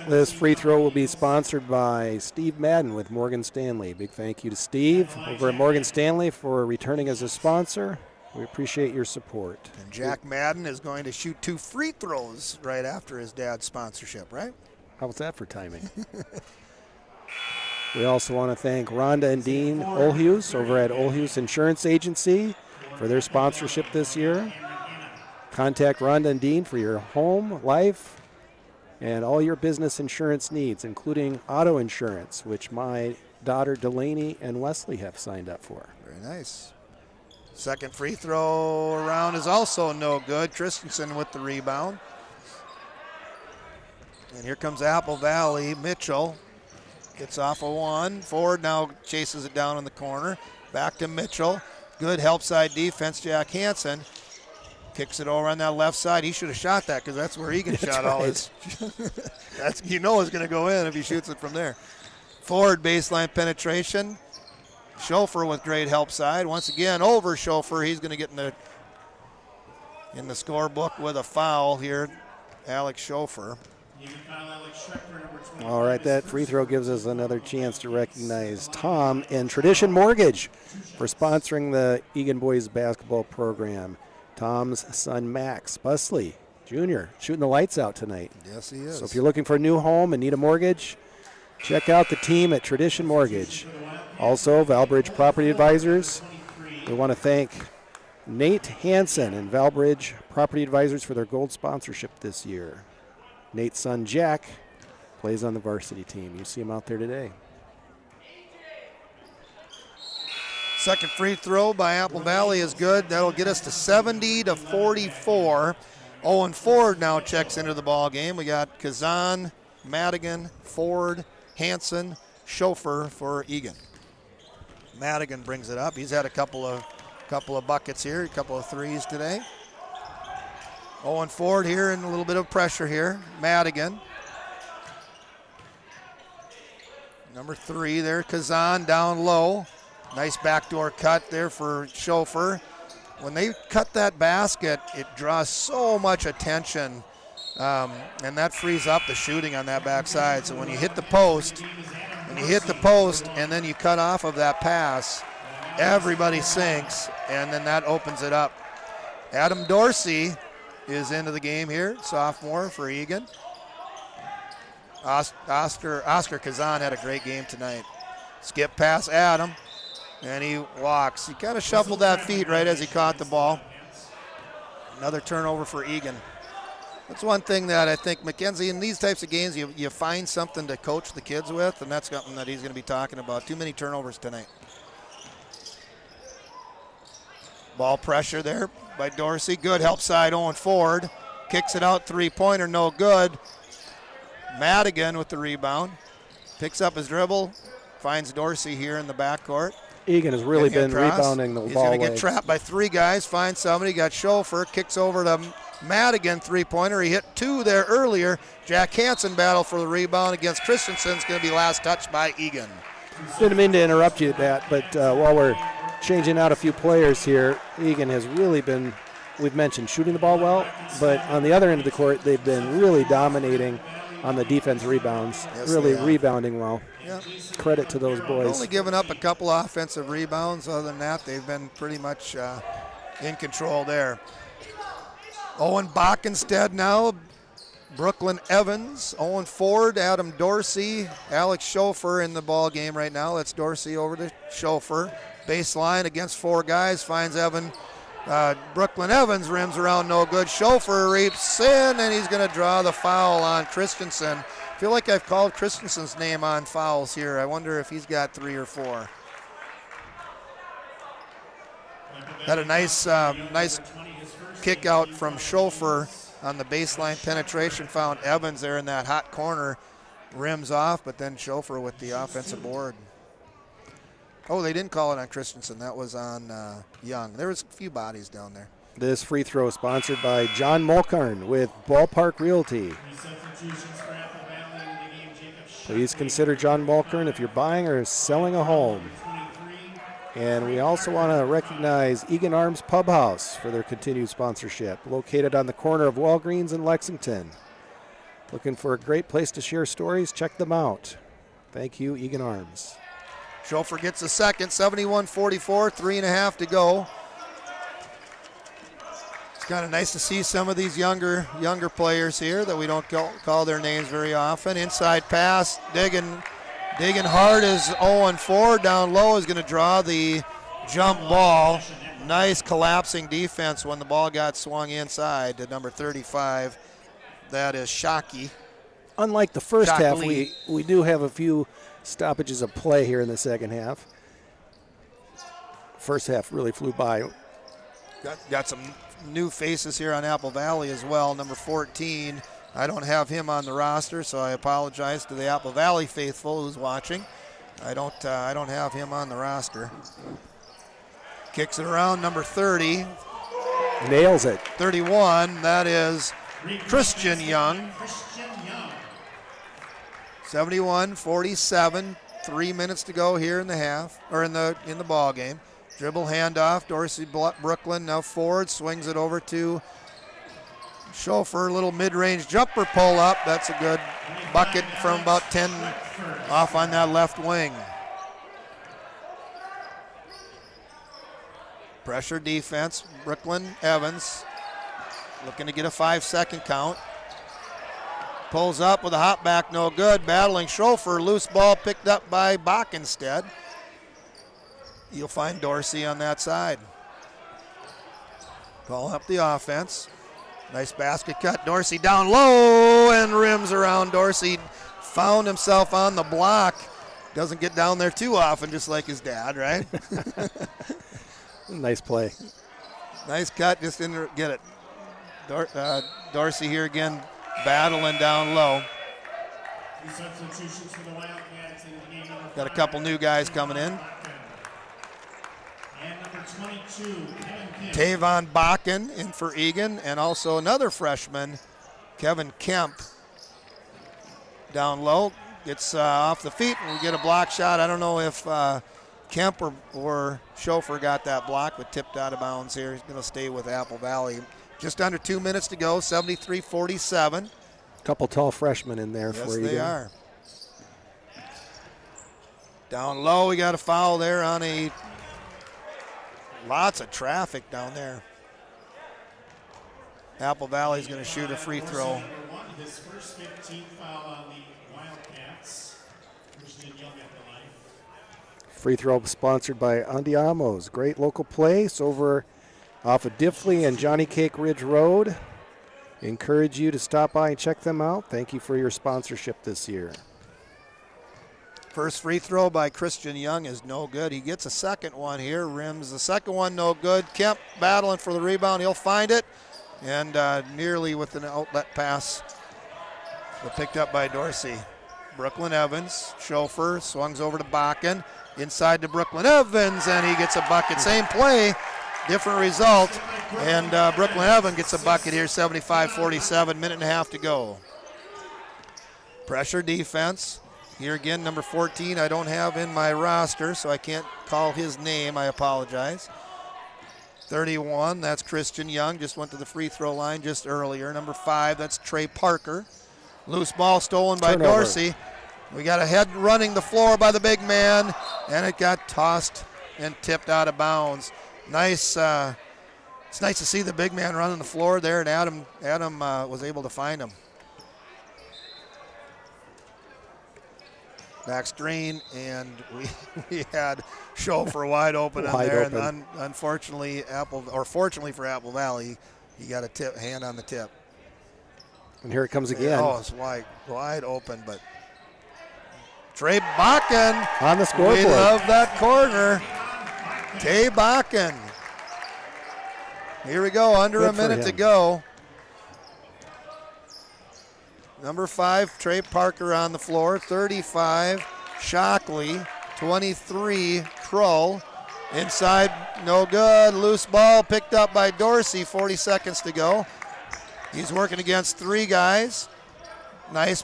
C: This free throw will be sponsored by Steve Madden with Morgan Stanley. Big thank you to Steve over at Morgan Stanley for returning as a sponsor. We appreciate your support.
B: And Jack Madden is going to shoot 2 free throws right after his dad's sponsorship, right?
C: How was that for timing? We also want to thank Rhonda and Dean Olhuse over at Olhuse Insurance Agency for their sponsorship this year. Contact Rhonda and Dean for your home, life, and all your business insurance needs, including auto insurance, which my daughter Delaney and Wesley have signed up for.
B: Very nice. Second free throw around is also no good. Christensen with the rebound. And here comes Apple Valley. Mitchell gets off of 1. Ford now chases it down in the corner. Back to Mitchell. Good help side defense, Jack Hansen. Kicks it over on that left side. He should have shot that because that's where Eagan shot all his. That's, you know, it's going to go in if he shoots it from there. Forward baseline penetration. Schofer with great help side. Once again, over Schofer. He's going to get in the scorebook with a foul here. Alex Schofer.
C: All right, that free throw gives us another chance to recognize Tom and Tradition Mortgage for sponsoring the Eagan boys basketball program. Tom's son Max Busley Jr. shooting the lights out tonight.
B: Yes, he is.
C: So if you're looking for a new home and need a mortgage, check out the team at Tradition Mortgage. Also, Valbridge Property Advisors. We want to thank Nate Hansen and Valbridge Property Advisors for their gold sponsorship this year. Nate's son Jack plays on the varsity team. You see him out there today.
B: Second free throw by Apple Valley is good. That'll get us to 70-44. Owen Ford now checks into the ball game. We got Kazan, Madigan, Ford, Hansen, Schofer for Eagan. Madigan brings it up. He's had a couple of buckets here, a couple of threes today. Owen Ford here and a little bit of pressure here. Madigan. Number 3 there, Kazan down low. Nice backdoor cut there for Schofer. When they cut that basket, it draws so much attention, and that frees up the shooting on that backside. So when you hit the post, and then you cut off of that pass, everybody sinks, and then that opens it up. Adam Dorsey is into the game here, sophomore for Eagan. Oscar Kazan had a great game tonight. Skip past Adam. And he walks. He kind of shuffled that feet right as he caught the ball. Another turnover for Eagan. That's one thing that I think McKenzie, in these types of games, you find something to coach the kids with, and that's something that he's going to be talking about. Too many turnovers tonight. Ball pressure there by Dorsey. Good help side, Owen Ford. Kicks it out, three-pointer, no good. Madigan with the rebound. Picks up his dribble. Finds Dorsey here in the backcourt.
C: Eagan has really been rebounding the ball.
B: He's going to get trapped by 3 guys. Finds somebody. Got Schofer. Kicks over to Madigan, three-pointer. He hit 2 there earlier. Jack Hansen battle for the rebound against Christensen. It's going to be last touch by Eagan.
C: Didn't mean to interrupt you, Matt, but while we're changing out a few players here, Eagan has really been, we've mentioned, shooting the ball well, but on the other end of the court, they've been really dominating on the defense rebounds,
B: yes,
C: really rebounding well.
B: Yep.
C: Credit to those boys.
B: Only given up a couple offensive rebounds. Other than that, they've been pretty much in control there. Owen Bockenstead now, Brooklyn Evans, Owen Ford, Adam Dorsey, Alex Schofer in the ball game right now. That's Dorsey over to Schofer. Baseline against 4 guys, finds Evan. Brooklyn Evans rims around, no good. Schofer reaps in, and he's going to draw the foul on Christensen. I feel like I've called Christensen's name on fouls here. I wonder if he's got 3 or 4. Had a nice kick out from Schofer on the baseline penetration. Found Evans there in that hot corner. Rims off, but then Schofer with the offensive board. Oh, they didn't call it on Christensen. That was on Young. There was a few bodies down there.
C: This free throw is sponsored by John Mulcairn with Ballpark Realty. Please consider John Mulcairn if you're buying or selling a home. And we also want to recognize Eagan Arms Pub House for their continued sponsorship, located on the corner of Walgreens and Lexington. Looking for a great place to share stories? Check them out. Thank you, Eagan Arms.
B: Schofer gets a second, 71-44, 3.5 to go. It's kind of nice to see some of these younger players here that we don't call their names very often. Inside pass, digging hard is Owen Ford. Down low is going to draw the jump ball. Nice collapsing defense when the ball got swung inside to number 35. That is Shockey.
C: Unlike the first half, we do have a few stoppages of play here in the second half. First half really flew by.
B: Got some new faces here on Apple Valley as well. Number 14, I don't have him on the roster, so I apologize to the Apple Valley faithful who's watching. I don't have him on the roster. Kicks it around, number 30.
C: Nails it.
B: 31, that is Christian Young. 71-47, 3 minutes to go here in the half, or in the ball game. Dribble handoff, Dorsey Brooklyn now forward, swings it over to Chauffeur, little mid-range jumper pull up. That's a good bucket from about 10 off on that left wing. Pressure defense, Brooklyn Evans looking to get a 5-second count. Pulls up with a hop back, no good. Battling Chauffeur, loose ball picked up by Bach instead. You'll find Dorsey on that side. Calling up the offense. Nice basket cut. Dorsey down low and rims around. Dorsey found himself on the block. Doesn't get down there too often, just like his dad, right?
C: Nice play.
B: Nice cut, just in there, get it. Dorsey here again, battling down low. Got a couple new guys coming in.
A: And number 22,
B: Tavon Bakken in for Eagan, and also another freshman, Kevin Kemp, down low. Gets off the feet, and we get a block shot. I don't know if Kemp or Chauffeur got that block, but tipped out of bounds here. He's going to stay with Apple Valley. Just under 2 minutes to go, 73-47.
C: Couple tall freshmen in there for Eagan.
B: Yes, they are. Down low, we got a foul there on a... Lots of traffic down there. Apple Valley's going to shoot a free throw.
A: His first 15th foul on the Wildcats. Christian Young at the line.
C: Free throw sponsored by Andiamo's. Great local place over off of Diffley and Johnny Cake Ridge Road. Encourage you to stop by and check them out. Thank you for your sponsorship this year.
B: First free throw by Christian Young is no good. He gets a second one here. Rims the second one, no good. Kemp battling for the rebound. He'll find it. And nearly with an outlet pass, but picked up by Dorsey. Brooklyn Evans, Chauffeur, swings over to Bakken. Inside to Brooklyn Evans, and he gets a bucket. Same play, different result. And Brooklyn Evans gets a bucket here, 75-47, minute and a half to go. Pressure defense. Here again, number 14, I don't have in my roster, so I can't call his name. I apologize. 31, that's Christian Young. Just went to the free throw line just earlier. Number 5, that's Trey Parker. Loose ball stolen by
C: Turnover.
B: Dorsey. We got a head running the floor by the big man, and it got tossed and tipped out of bounds. Nice. It's nice to see the big man running the floor there, and Adam was able to find him. Back screen, and we had Chauffeur wide open on there.
C: Open.
B: And unfortunately, fortunately for Apple Valley, he got a hand on the tip.
C: And here it comes again.
B: Oh, it's wide open, but Trey Bakken
C: on the scoreboard.
B: We love that corner. Tay Bakken. Here we go, under a minute to go. Number 5, Trey Parker on the floor. 35, Shockley. 23, Kroll. Inside, no good. Loose ball picked up by Dorsey. 40 seconds to go. He's working against 3 guys. Nice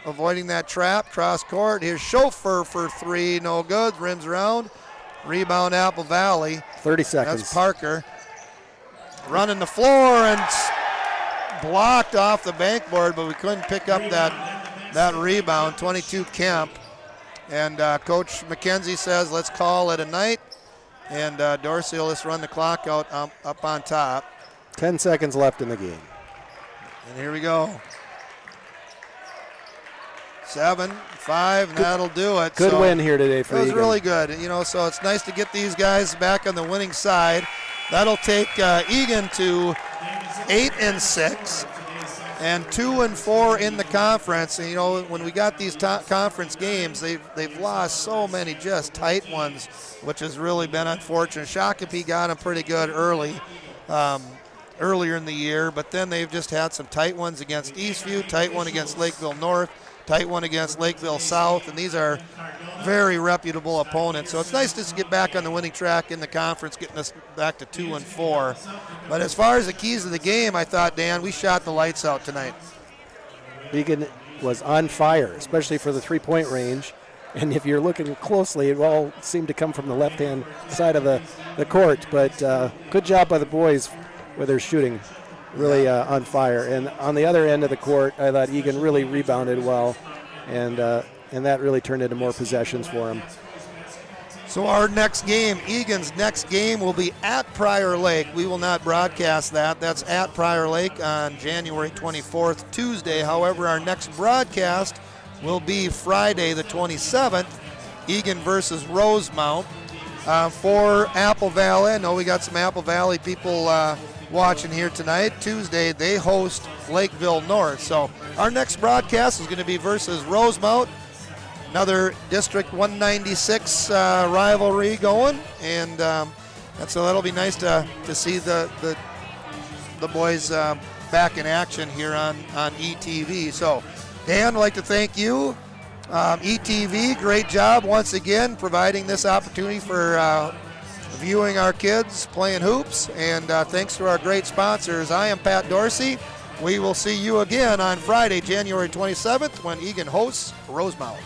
B: avoiding that trap. Cross court. Here's Chauffeur for 3. No good. Rims around. Rebound Apple Valley.
C: 30 seconds.
B: That's Parker. Running the floor and blocked off the backboard, but we couldn't pick up that rebound. 22 Kemp. And Coach McKenzie says, let's call it a night. And Dorsey will just run the clock out up on top.
C: 10 seconds left in the game.
B: And here we go. 7, 5, and that'll do it.
C: Good win here today for
B: Eagan. It was
C: Eagan.
B: really good. So it's nice to get these guys back on the winning side. That'll take Eagan to 8-6 and 2-4 in the conference. And when we got these conference games, they've lost so many just tight ones, which has really been unfortunate. Shakopee got them pretty good earlier in the year, but then they've just had some tight ones against Eastview, tight one against Lakeville North, tight one against Lakeville South, and these are very reputable opponents. So it's nice to get back on the winning track in the conference, getting us back to 2-4. But as far as the keys of the game, I thought, Dan, we shot the lights out tonight.
C: Eagan was on fire, especially for the three-point range. And if you're looking closely, it all seemed to come from the left-hand side of the court. But good job by the boys with their shooting, really on fire. And on the other end of the court, I thought Eagan really rebounded well, and that really turned into more possessions for him.
B: So our next game, Eagan's next game, will be at Prior Lake. We will not broadcast that. That's at Prior Lake on January 24th, Tuesday. However, our next broadcast will be Friday the 27th, Eagan versus Rosemount. For Apple Valley, I know we got some Apple Valley people watching here tonight. Tuesday, they host Lakeville North. So our next broadcast is going to be versus Rosemount. Another District 196 rivalry going, and so that'll be nice to see the boys back in action here on ETV. So, Dan, I'd like to thank you. ETV, great job once again providing this opportunity for viewing our kids playing hoops, and thanks to our great sponsors. I am Pat Dorsey. We will see you again on Friday, January 27th, when Eagan hosts Rosemount.